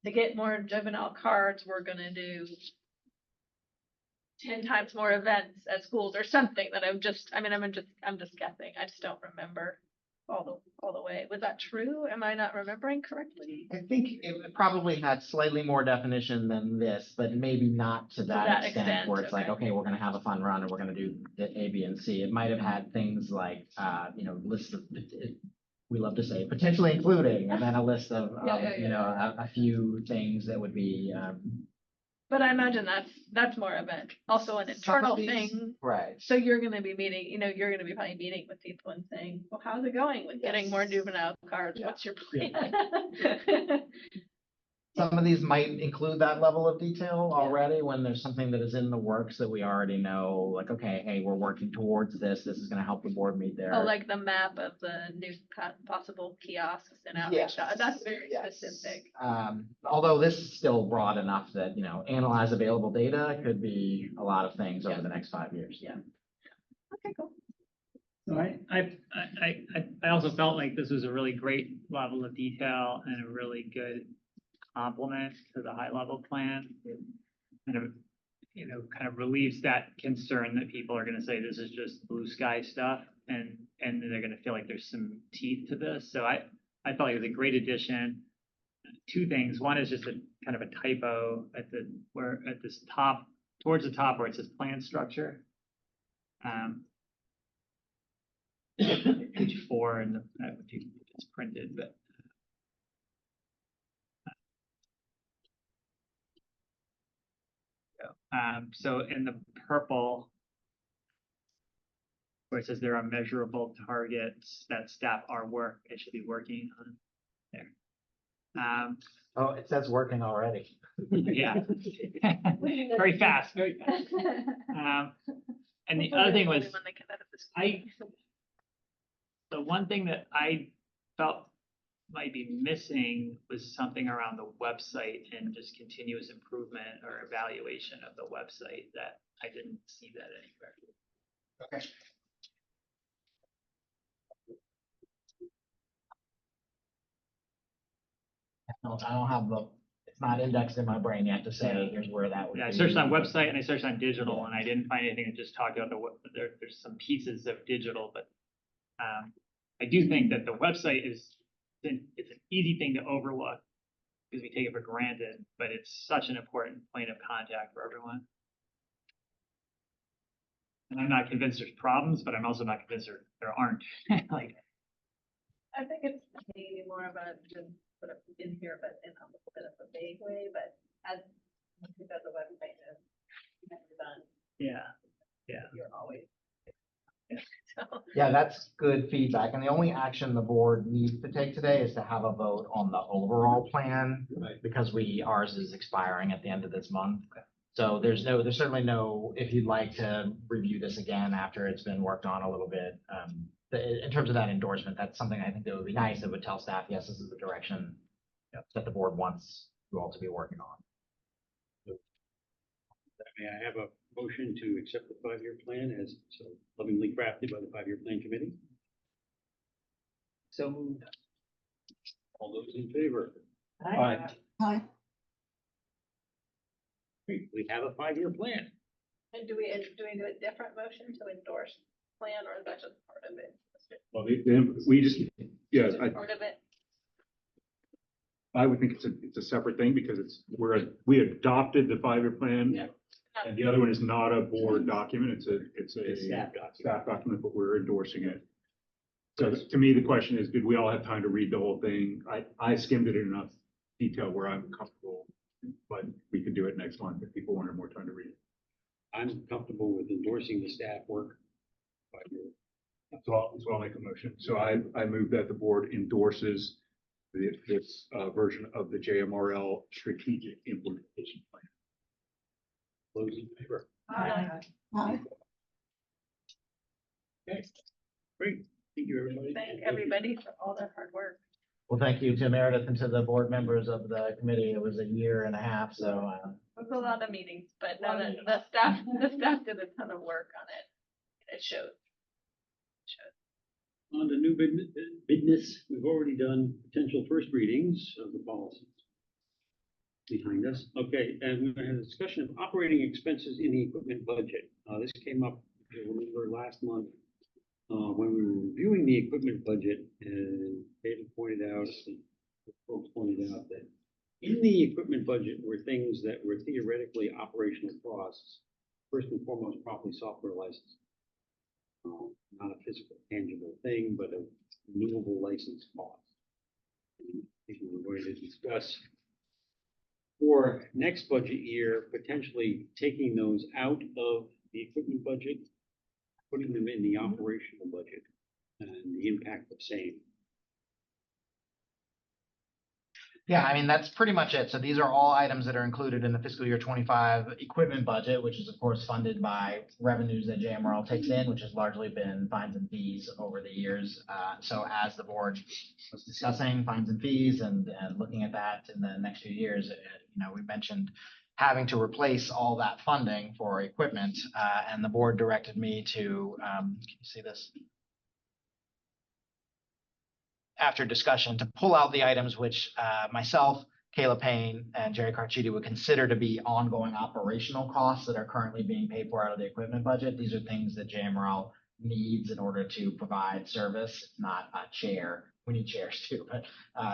to get more juvenile cards, we're gonna do 10 times more events at schools or something that I'm just guessing. I just don't remember all the way. Was that true? Am I not remembering correctly? I think it probably had slightly more definition than this, but maybe not to that extent where it's like, okay, we're gonna have a fun run and we're gonna do the A, B, and C. It might have had things like, lists of we love to say, potentially including, and then a list of, Yeah, you know, a few things that would be, But I imagine that's more of also an some of internal these- thing. Right. So you're gonna be meeting, you're gonna be probably meeting with people and saying, well, how's it going with getting more Yes. juvenile cards? Yeah. What's your Yeah. plan? Some of these might include that level of detail already when there's something that is in the works that we already know, like, okay, hey, we're working towards this. This is gonna help the board meet their. Oh, like the map of the new possible kiosks and outreach. Yes. That's very Yes. specific. Although this is still broad enough that, analyze available data could be a lot of things over Yeah. the next 5 years. Yeah. Okay, cool. So I also felt like this was a really great level of detail and a really good complement to the high level plan. It kind of, kind of relieves that concern that people are gonna say this is just blue sky stuff and they're gonna feel like there's some teeth to this. So I felt like it was a great addition. Two things. One is just a kind of a typo at this top, towards the top where it says plan structure. Page 4 and it's printed, but. So in the purple, where it says there are measurable targets that staff it should be working on there. Oh, it says working already. Yeah. Very fast, very fast. And the other thing was, the one thing that I felt might be missing was something around the website and just continuous improvement or evaluation of the website that I didn't see that anywhere. Okay. I don't have it's not indexed in my brain yet to say, here's where that would be. Yeah, I searched on website and I searched on digital and I didn't find anything that just talked about there's some pieces of digital, but I do think that the website it's an easy thing to overlook because we take it for granted, but it's such an important point of contact for everyone. And I'm not convinced there's problems, but I'm also not convinced there aren't. Like, I think it's maybe more of a, just put it in here, but in a little bit of a vague way, but as the website is never done, yeah, you're always. So, Yeah, that's good feedback. And the only action the board needs to take today is to have a vote on the overall plan. Right. Because ours is expiring at the end of this month. So there's certainly no, if you'd like to review this again after it's been worked on a little bit. In terms of that endorsement, that's something I think that would be nice. It would tell staff, yes, this is the direction that the board wants you all to be working on. May I have a motion to accept the 5-year plan as so lovingly crafted by the 5-year plan committee? so moved. All those in favor? Hi. Great, we have a 5-year plan. and do we do a different motion to endorse plan, or is that just part of it? Well, we just, yeah, Part of it? I would think it's a separate thing because we adopted the 5-year plan. Yeah. And the other one is not a board document. It's a It's staff document. staff document, but we're endorsing it. So to me, the question is, did we all have time to read the whole thing? I skimmed it in enough detail where I'm comfortable, but we could do it next month if people wanted more time to read it. I'm comfortable with endorsing the staff work. 5-year. So I'll make a motion. So I move that the board endorses this version of the JMRL strategic implementation plan. Those in favor? Hi. Okay, great. Thank you, everybody. Thank everybody for all their hard work. Well, thank you to Meredith and to the board members of the committee. It was a year and a half, so. It was a lot of meetings, but no, the staff did a ton of work on it. It showed. On to new business, we've already done potential first readings of the policies behind us. Okay, and we're gonna have a discussion of operating expenses in the equipment budget. This came up, if you remember, last month when we were reviewing the equipment budget, and David pointed out, folks pointed out that in the equipment budget were things that were theoretically operational costs. First and foremost, probably software license. Not a physical, tangible thing, but renewable license costs. I think we were going to discuss for next budget year, potentially taking those out of the equipment budget, putting them in the operational budget, and the impact of same. Yeah, I mean, that's pretty much it. So these are all items that are included in the fiscal year 25 equipment budget, which is of course funded by revenues that JMRL takes in, which has largely been fines and fees over the years. So as the board was discussing fines and fees and looking at that in the next few years, we mentioned having to replace all that funding for equipment, and the board directed me to, can you see this? After discussion, to pull out the items which myself, Kayla Payne, and Jerry Carchidi would consider to be ongoing operational costs that are currently being paid for out of the equipment budget. These are things that JMRL needs in order to provide service. It's not a chair. We need chairs too, but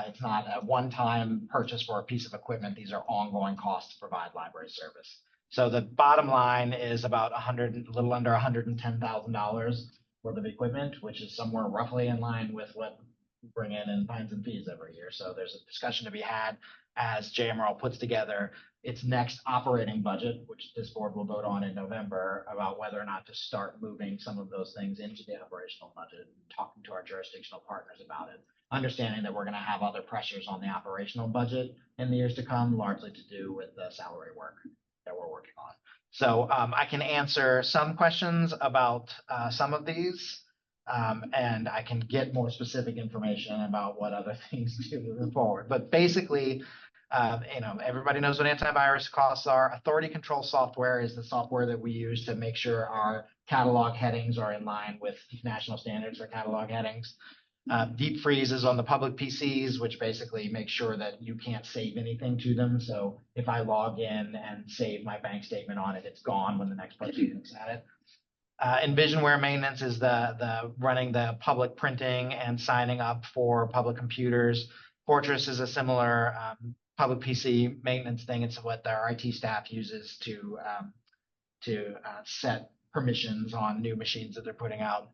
it's not a one-time purchase for a piece of equipment. These are ongoing costs to provide library service. So the bottom line is about a little under $110,000 worth of equipment, which is somewhere roughly in line with what bring in fines and fees every year. So there's a discussion to be had as JMRL puts together its next operating budget, which this board will vote on in November, about whether or not to start moving some of those things into the operational budget and talking to our jurisdictional partners about it, understanding that we're going to have other pressures on the operational budget in the years to come, largely to do with the salary work that we're working on. So I can answer some questions about some of these. And I can get more specific information about what other things to do moving forward. But basically, everybody knows what antivirus costs are. Authority control software is the software that we use to make sure our catalog headings are in line with national standards for catalog headings. Deep freeze is on the public PCs, which basically makes sure that you can't save anything to them. So if I log in and save my bank statement on it, it's gone when the next person looks at it. Envisionware maintenance is the running the public printing and signing up for public computers. Fortress is a similar public PC maintenance thing. It's what our IT staff uses to set permissions on new machines that they're putting out.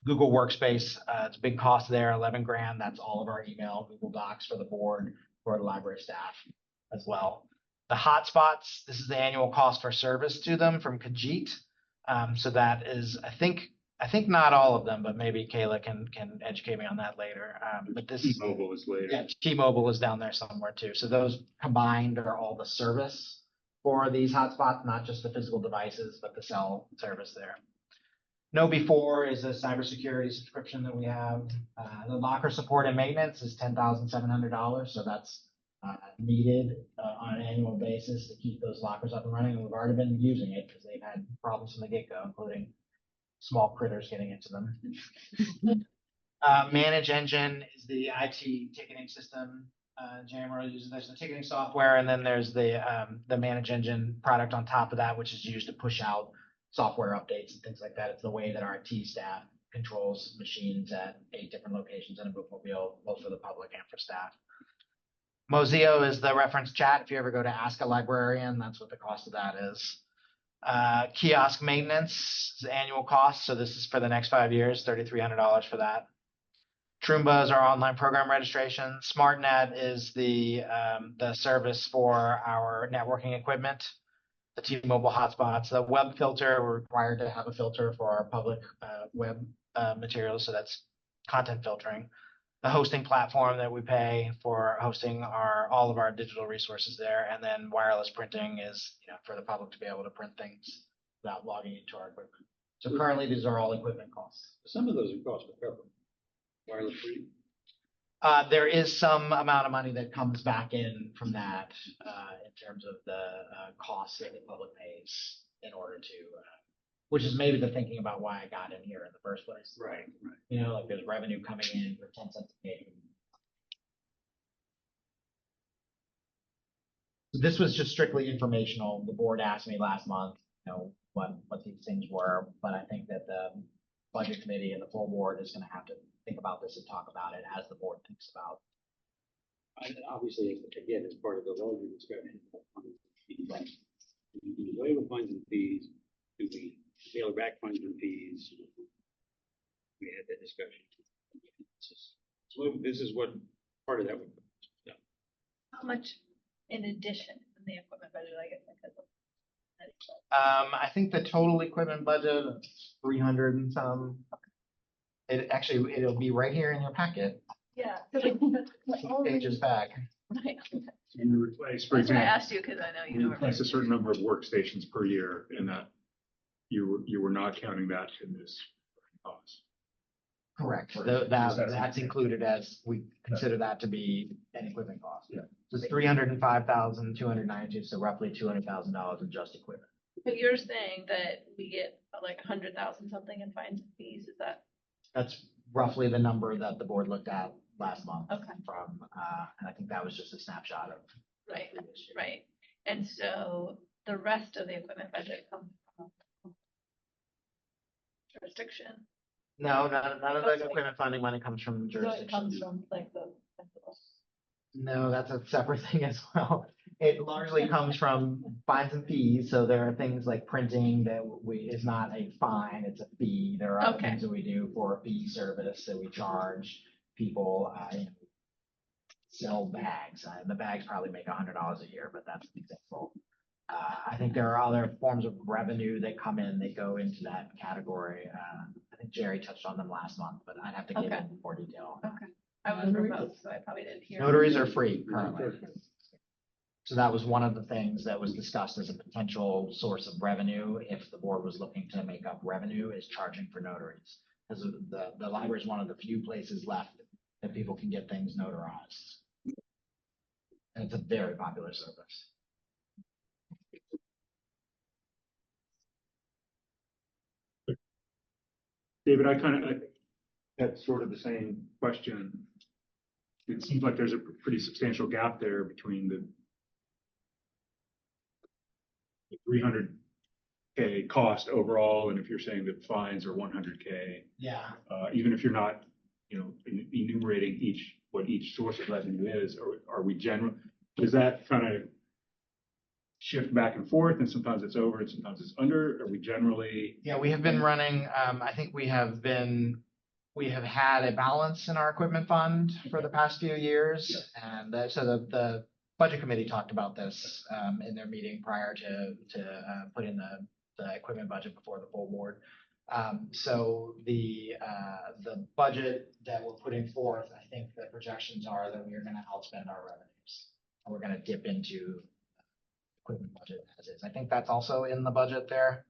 Google Workspace, it's a big cost there, 11 grand. That's all of our email, Google Docs for the board, for the library staff as well. The hotspots, this is the annual cost for service to them from Kajit. So that is, I think not all of them, but maybe Kayla can educate me on that later. But this T-Mobile is later. Yeah, T-Mobile is down there somewhere too. So those combined are all the service for these hotspots, not just the physical devices, but the cell service there. Know-Before is a cybersecurity subscription that we have. The locker support and maintenance is $10,700. So that's needed on an annual basis to keep those lockers up and running. And we've already been using it because they've had problems from the get-go, including small critters getting into them. Manage Engine is the IT ticketing system. JMRL uses. There's the ticketing software, and then there's the Manage Engine product on top of that, which is used to push out software updates and things like that. It's the way that our IT staff controls machines at 8 different locations in a bookmobile, both for the public and for staff. Mozio is the reference chat. If you ever go to Ask a Librarian, that's what the cost of that is. Kiosk maintenance is annual cost. So this is for the next 5 years, $3,300 for that. Troomba is our online program registration. SmartNet is the service for our networking equipment. The T-Mobile hotspots. The web filter, we're required to have a filter for our public web materials. So that's content filtering. The hosting platform that we pay for hosting all of our digital resources there, and then wireless printing is for the public to be able to print things without logging into our equipment. So currently, these are all equipment costs. Some of those are cost recovery. Wireless printing. There is some amount of money that comes back in from that in terms of the costs that the public pays in order to. Which is maybe the thinking about why I got in here in the first place. Right. Like there's revenue coming in for 10 cents a game. This was just strictly informational. The board asked me last month, what these things were, but I think that the budget committee and the full board is going to have to think about this and talk about it as the board thinks about. Obviously, again, as part of the larger discussion. Do we away with fines and fees? Do we scale back fines and fees? We had that discussion. So this is what part of that would. How much in addition in the equipment budget, I guess, because of. I think the total equipment budget of 300 and some. It'll be right here in your packet, Yeah. so like only- pages back. Right. You replace, for That's why I example, asked you, because I know you you know. replace a certain number of workstations per year, and that you were not counting that in this cost. Correct. Right. That's included as we consider that to be an equipment cost. Yeah. So it's 305,292, so roughly $200,000 in just equipment. But you're saying that we get like 100,000 something in fines and fees, is that? That's roughly the number that the board looked at last month. Okay. From, and I think that was just a snapshot of. Right, right. And so the rest of the equipment budget comes from jurisdiction. No, none of the equipment funding money comes from So it comes jurisdictions. from like the principal. No, that's a separate thing as well. It largely comes from fines and fees. So there are things like printing that is not a fine, it's a fee. There are other Okay. things that we do for a fee service that we charge people, sell bags. The bags probably make $100 a year, but that's an example. I think there are other forms of revenue that come in, that go into that category. I think Jerry touched on them last month, but I'd have to get Okay. into more detail. Okay. I was remote, so I probably didn't hear. Notaries are free currently. So that was one of the things that was discussed as a potential source of revenue, if the board was looking to make up revenue, is charging for notaries. Because the library is one of the few places left that people can get things notarized. And it's a very popular service. David, I had sort of the same question. It seems like there's a pretty substantial gap there between the 300K cost overall, and if you're saying that fines are 100K, Yeah. even if you're not, enumerating what each source of revenue is, or are we does that kind of shift back and forth, and sometimes it's over and sometimes it's under? Are we generally? Yeah, we have been running, I think we have had a balance in our equipment fund for the past few years. And so the budget committee talked about this in their meeting prior to putting the equipment budget before the full board. So the budget that we're putting forth, I think the projections are that we are gonna outspend our revenues. And we're gonna dip into equipment budget as is. I think that's also in the budget there.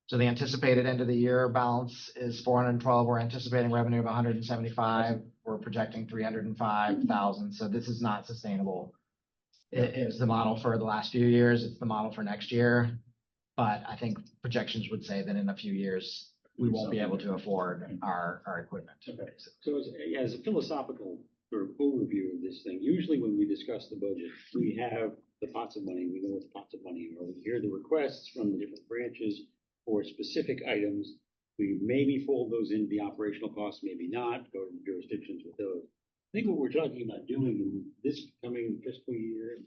So the anticipated end of the year balance is 412. We're anticipating revenue of 175. We're projecting 305,000. So this is not sustainable. It is the model for the last few years. It's the model for next year. But I think projections would say that in a few years, we won't be able to afford our equipment. Okay. So as a philosophical sort of overview of this thing, usually when we discuss the budget, we have the pots of money, we know what the pots of money are, we hear the requests from the different branches for specific items. We maybe fold those into the operational costs, maybe not, go to the jurisdictions with those. I think what we're talking about doing in this coming fiscal year, and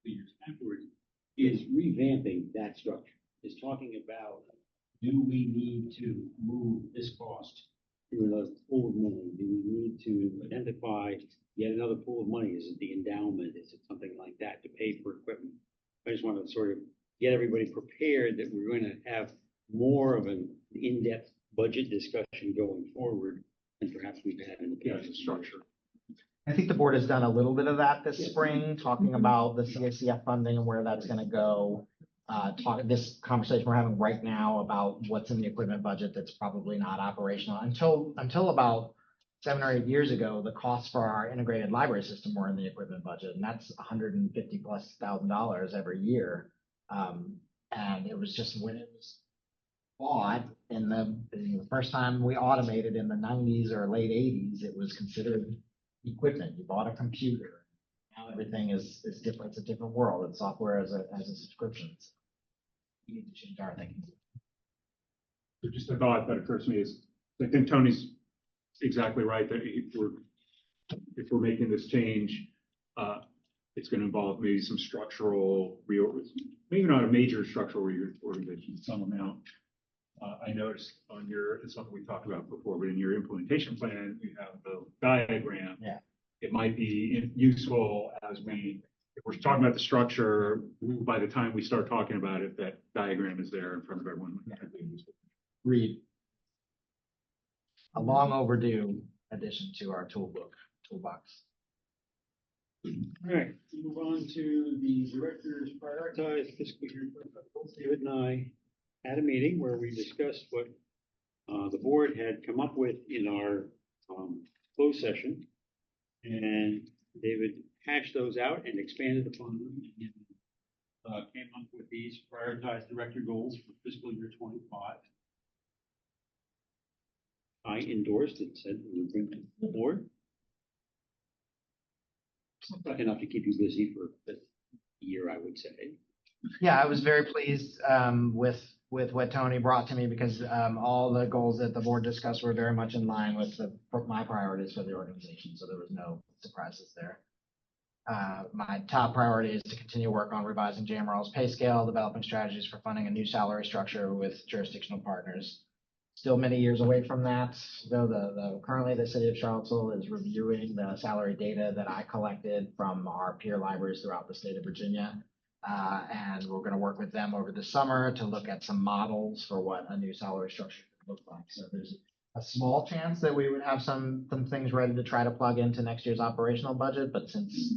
the years afterwards, is revamping that structure. Is talking about, do we need to move this cost to another pool of money? Do we need to identify yet another pool of money? Is it the endowment? Is it something like that to pay for equipment? I just want to sort of get everybody prepared that we're going to have more of an in-depth budget discussion going forward than perhaps we've had in the past. Structure. I think the board has done a little bit of that this Yeah. spring, talking about the CACF funding and where that's gonna go. This conversation we're having right now about what's in the equipment budget that's probably not operational. Until about 7 or 8 years ago, the costs for our integrated library system were in the equipment budget, and that's $150,000+ every year. And it was just when it was bought in the first time we automated in the 90s or late 80s, it was considered equipment. You bought a computer. Now everything is different. It's a different world. It's software as a subscription. So we need to change our thinking. So just a thought that occurs to me is, I think Tony's exactly right, that if we're making this change, it's going to involve maybe some structural maybe not a major structural reorganization, some amount. I noticed on your, it's something we talked about before, but in your implementation plan, you have the diagram. Yeah. It might be useful as if we're talking about the structure, by the time we start talking about it, that diagram is there in front of everyone. Read. A long overdue addition to our toolbox. All right, move on to the director's prioritized fiscal year. Both David and I had a meeting where we discussed what the board had come up with in our closed session. And David hashed those out and expanded upon them and came up with these prioritized director goals for fiscal year 25. I endorsed and said we would bring them to the board. Enough to keep you busy for the year, I would say. Yeah, I was very pleased with what Tony brought to me because all the goals that the board discussed were very much in line with my priorities for the organization. So there was no surprises there. My top priority is to continue work on revising JMRL's pay scale, developing strategies for funding a new salary structure with jurisdictional partners. Still many years away from that, though currently the city of Charlottesville is reviewing the salary data that I collected from our peer libraries throughout the state of Virginia. And we're going to work with them over the summer to look at some models for what a new salary structure could look like. So there's a small chance that we would have some things ready to try to plug into next year's operational budget. But since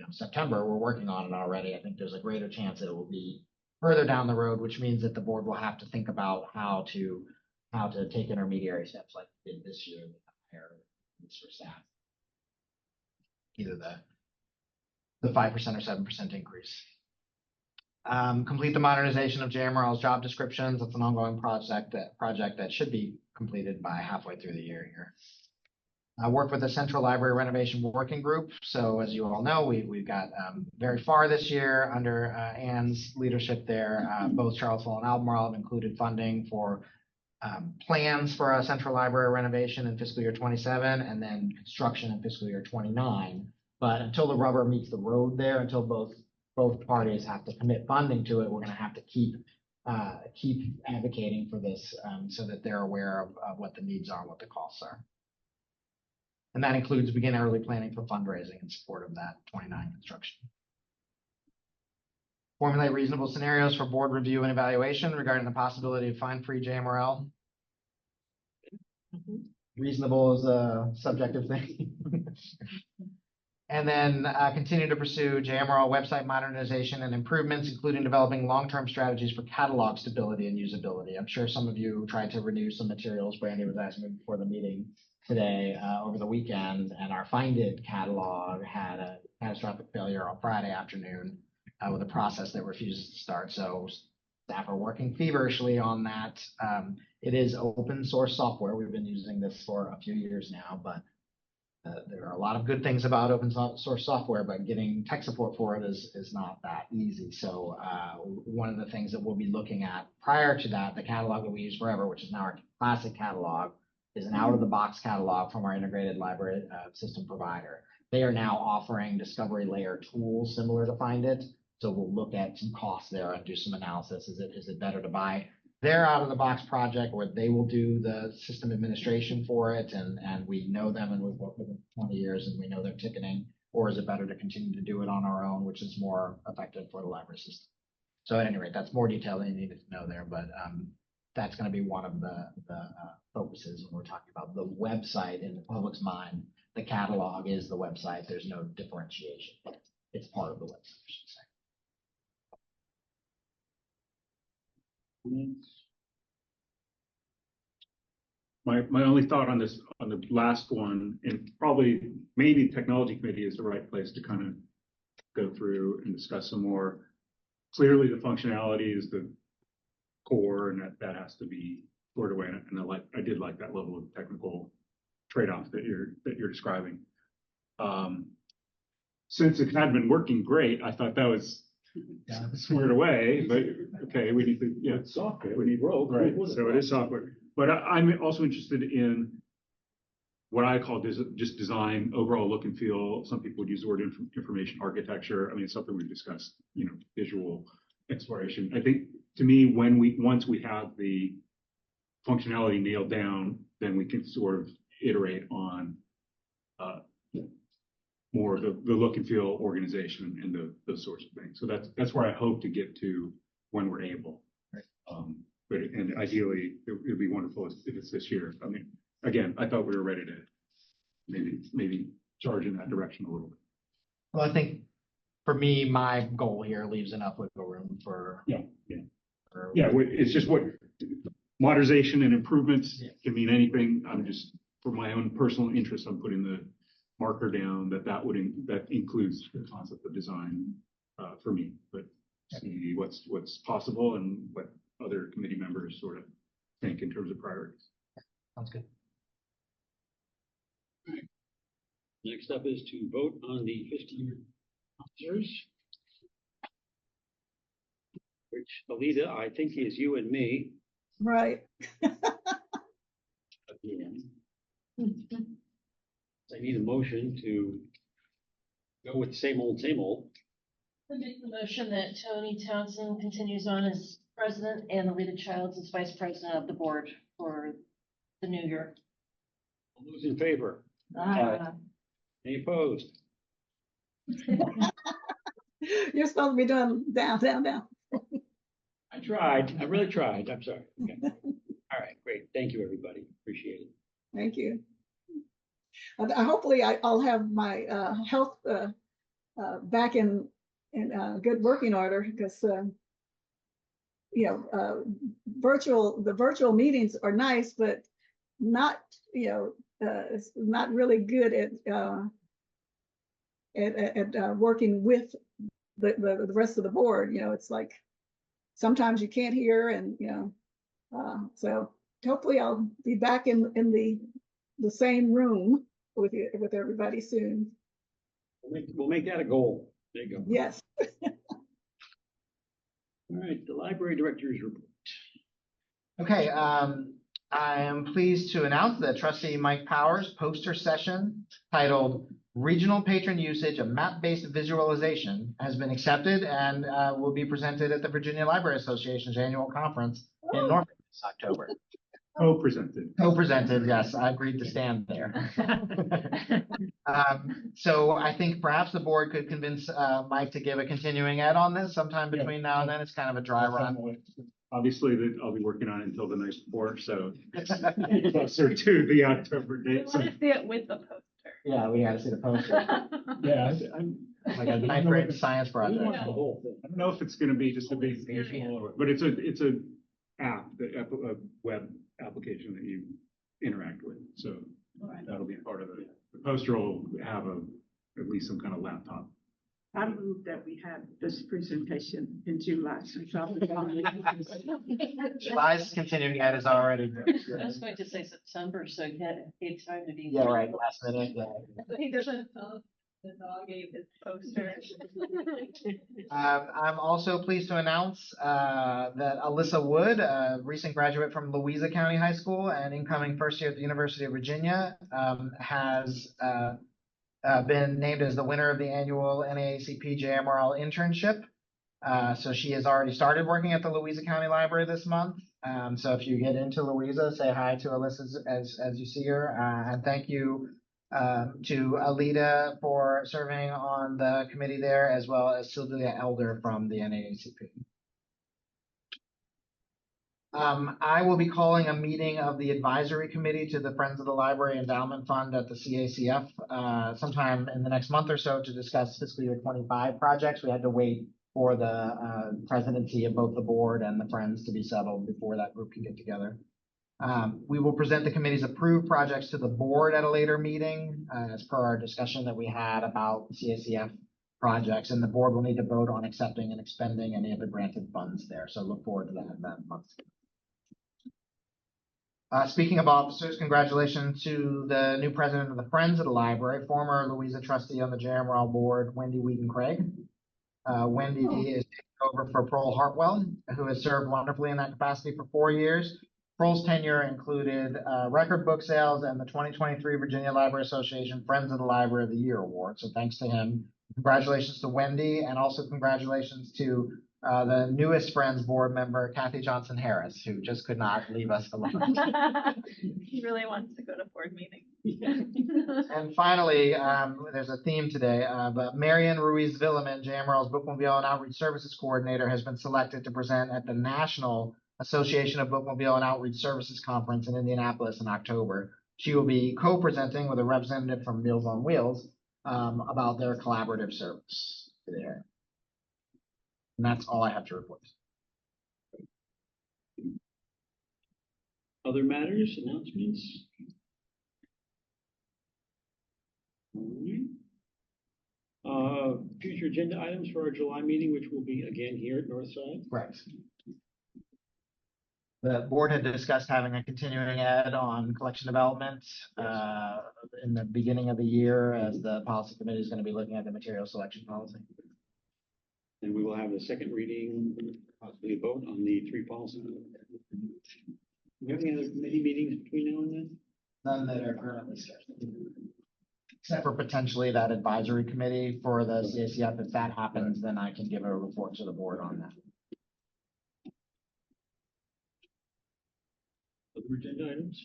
September, we're working on it already, I think there's a greater chance that it will be further down the road, which means that the board will have to think about how to take intermediary steps like we did this year with higher for staff. Either the 5% or 7% increase. Complete the modernization of JMRL's job descriptions. That's an ongoing project that should be completed by halfway through the year here. Work with the Central Library Renovation Working Group. So as you all know, we've got very far this year under Anne's leadership there. Both Charlottesville and Albemarle have included funding for plans for a central library renovation in fiscal year 27 and then construction in fiscal year 29. But until the rubber meets the road there, until both parties have to commit funding to it, we're going to have to keep advocating for this so that they're aware of what the needs are and what the costs are. And that includes begin early planning for fundraising in support of that 29 construction. Formulate reasonable scenarios for board review and evaluation regarding the possibility of fine-free JMRL. Reasonable is a subjective thing. And then continue to pursue JMRL website modernization and improvements, including developing long-term strategies for catalog stability and usability. I'm sure some of you tried to renew some materials. Brandy was asking me before the meeting today over the weekend, and our Find It catalog had a catastrophic failure on Friday afternoon with a process that refuses to start. So staff are working feverishly on that. It is open source software. We've been using this for a few years now, but there are a lot of good things about open source software, but getting tech support for it is not that easy. So one of the things that we'll be looking at prior to that, the catalog that we use forever, which is now our classic catalog, is an out-of-the-box catalog from our integrated library system provider. They are now offering discovery layer tools similar to Find It. So we'll look at some costs there and do some analysis. Is it better to buy their out-of-the-box project where they will do the system administration for it and we know them and we've worked with them for 20 years and we know their ticketing, or is it better to continue to do it on our own, which is more effective for the library system? So at any rate, that's more detail than you needed to know there, but that's going to be one of the focuses when we're talking about the website in the public's mind. The catalog is the website. There's no differentiation. It's part of the website, I should say. My only thought on this, on the last one, and probably maybe the technology committee is the right place to kind of go through and discuss some more. Clearly, the functionality is the core, and that has to be squared away. And I did like that level of technical trade-off that you're describing. Since it had been working great, I thought that was squared away. But okay, we need to It's software, we need road. right. So it is software. But I'm also interested in what I call just design, overall look and feel. Some people would use the word information architecture. I mean, it's something we've discussed, visual exploration. I think to me, once we have the functionality nailed down, then we can sort of iterate on more of the look and feel organization and those sorts of things. So that's where I hope to get to when we're able. But and ideally, it'd be wonderful if it's this year. I mean, again, I thought we were ready to maybe charge in that direction a little bit. Well, I think for me, my goal here leaves enough wiggle room for. Yeah. It's just what modernization and improvements can mean anything. I'm just, for my own personal interest, I'm putting the marker down that includes the concept of design for me, but see what's possible and what other committee members sort of think in terms of priorities. Sounds good. Next up is to vote on the 50-year officers, which, Alida, I think is you and me Right. again. I need a motion to go with the same old. I make the motion that Tony Townsend continues on as president and Alita Childs as vice president of the board for the new year. All those in favor? Any opposed? You're supposed to be doing down, down, down. I tried. I really tried. I'm sorry. Okay. All right, great. Thank you, everybody. Appreciate it. Thank you. Hopefully I'll have my health back in good working order, because the virtual meetings are nice, but not it's not really good at working with the rest of the board. It's like sometimes you can't hear, and so hopefully I'll be back in the same room with everybody soon. We'll make that a goal. There you go. Yes. All right, the library director's report. Okay, I am pleased to announce that trustee Mike Powers' poster session titled Regional Patron Usage of Map-Based Visualization has been accepted and will be presented at the Virginia Library Association's annual conference in Norfolk this October. Co-presented, yes, I agreed to stand there. So I think perhaps the board could convince Mike to give a continuing ed on this sometime between now and then. It's kind of a dry run. Obviously, I'll be working on it until the night before, so closer to the October date. Want to see it with the poster. Yeah, we got to see the poster. Yeah, I'm Like a ninth grade science We project. want the whole thing. I don't know if it's going to be just a big visual, but it's a web application that you interact with. So that'll be part of it. The poster will have at least some kind of laptop. I move that we have this presentation in July. Since I was on July's continuing ed is already. I was going to say September, so it's time to be. Yeah, right, last minute, yeah. He doesn't tell the dog ate his poster. I'm also pleased to announce that Alyssa Wood, a recent graduate from Louisa County High School and incoming first year at the University of Virginia, has been named as the winner of the annual NAACP JMRL internship. So she has already started working at the Louisa County Library this month. So if you get into Louisa, say hi to Alyssa as you see her, and thank you to Alida for serving on the committee there, as well as Sylvia Elder from the NAACP. I will be calling a meeting of the advisory committee to the Friends of the Library Endowment Fund at the CACF sometime in the next month or so to discuss fiscal year 25 projects. We had to wait for the presidency of both the board and the Friends to be settled before that group can get together. We will present the committee's approved projects to the board at a later meeting as per our discussion that we had about CACF projects, and the board will need to vote on accepting and expending any of the granted funds there. So look forward to that month. Speaking of officers, congratulations to the new president of the Friends of the Library, former Louisa trustee on the JMRL board, Wendy Wheaton-Craig. Wendy is taking over for Pearl Hartwell, who has served wonderfully in that capacity for 4 years. Pearl's tenure included record book sales and the 2023 Virginia Library Association Friends of the Library of the Year Award. So thanks to him. Congratulations to Wendy, and also congratulations to the newest Friends board member, Kathy Johnson Harris, who just could not leave us alone. He really wants to go to board meetings. And finally, there's a theme today, but Marian Ruiz Villaman, JMRL's Bookmobile and Outreach Services Coordinator, has been selected to present at the National Association of Bookmobile and Outreach Services Conference in Indianapolis in October. She will be co-presenting with a representative from Meals on Wheels about their collaborative service there. And that's all I have to report. Other matters, announcements? Alright. Future agenda items for our July meeting, which will be again here at Northside. Correct. The board had discussed having a continuing ed on collection development in the beginning of the year, as the policy committee is going to be looking at the material selection policy. And we will have the second reading, possibly a vote on the 3 policies. Do you have any other committee meetings between now and then? None that are currently scheduled. Except for potentially that advisory committee for the CACF. If that happens, then I can give a report to the board on that. Other agenda items?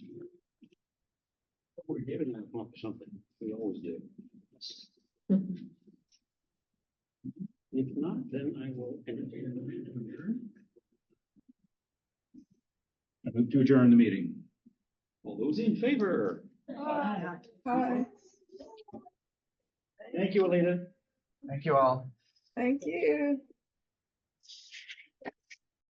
We're giving that up something. We always do. If not, then I will entertain a motion to adjourn. I move to adjourn the meeting. All those in favor? Hi, Thank you, Alita. Thank you all. thank you.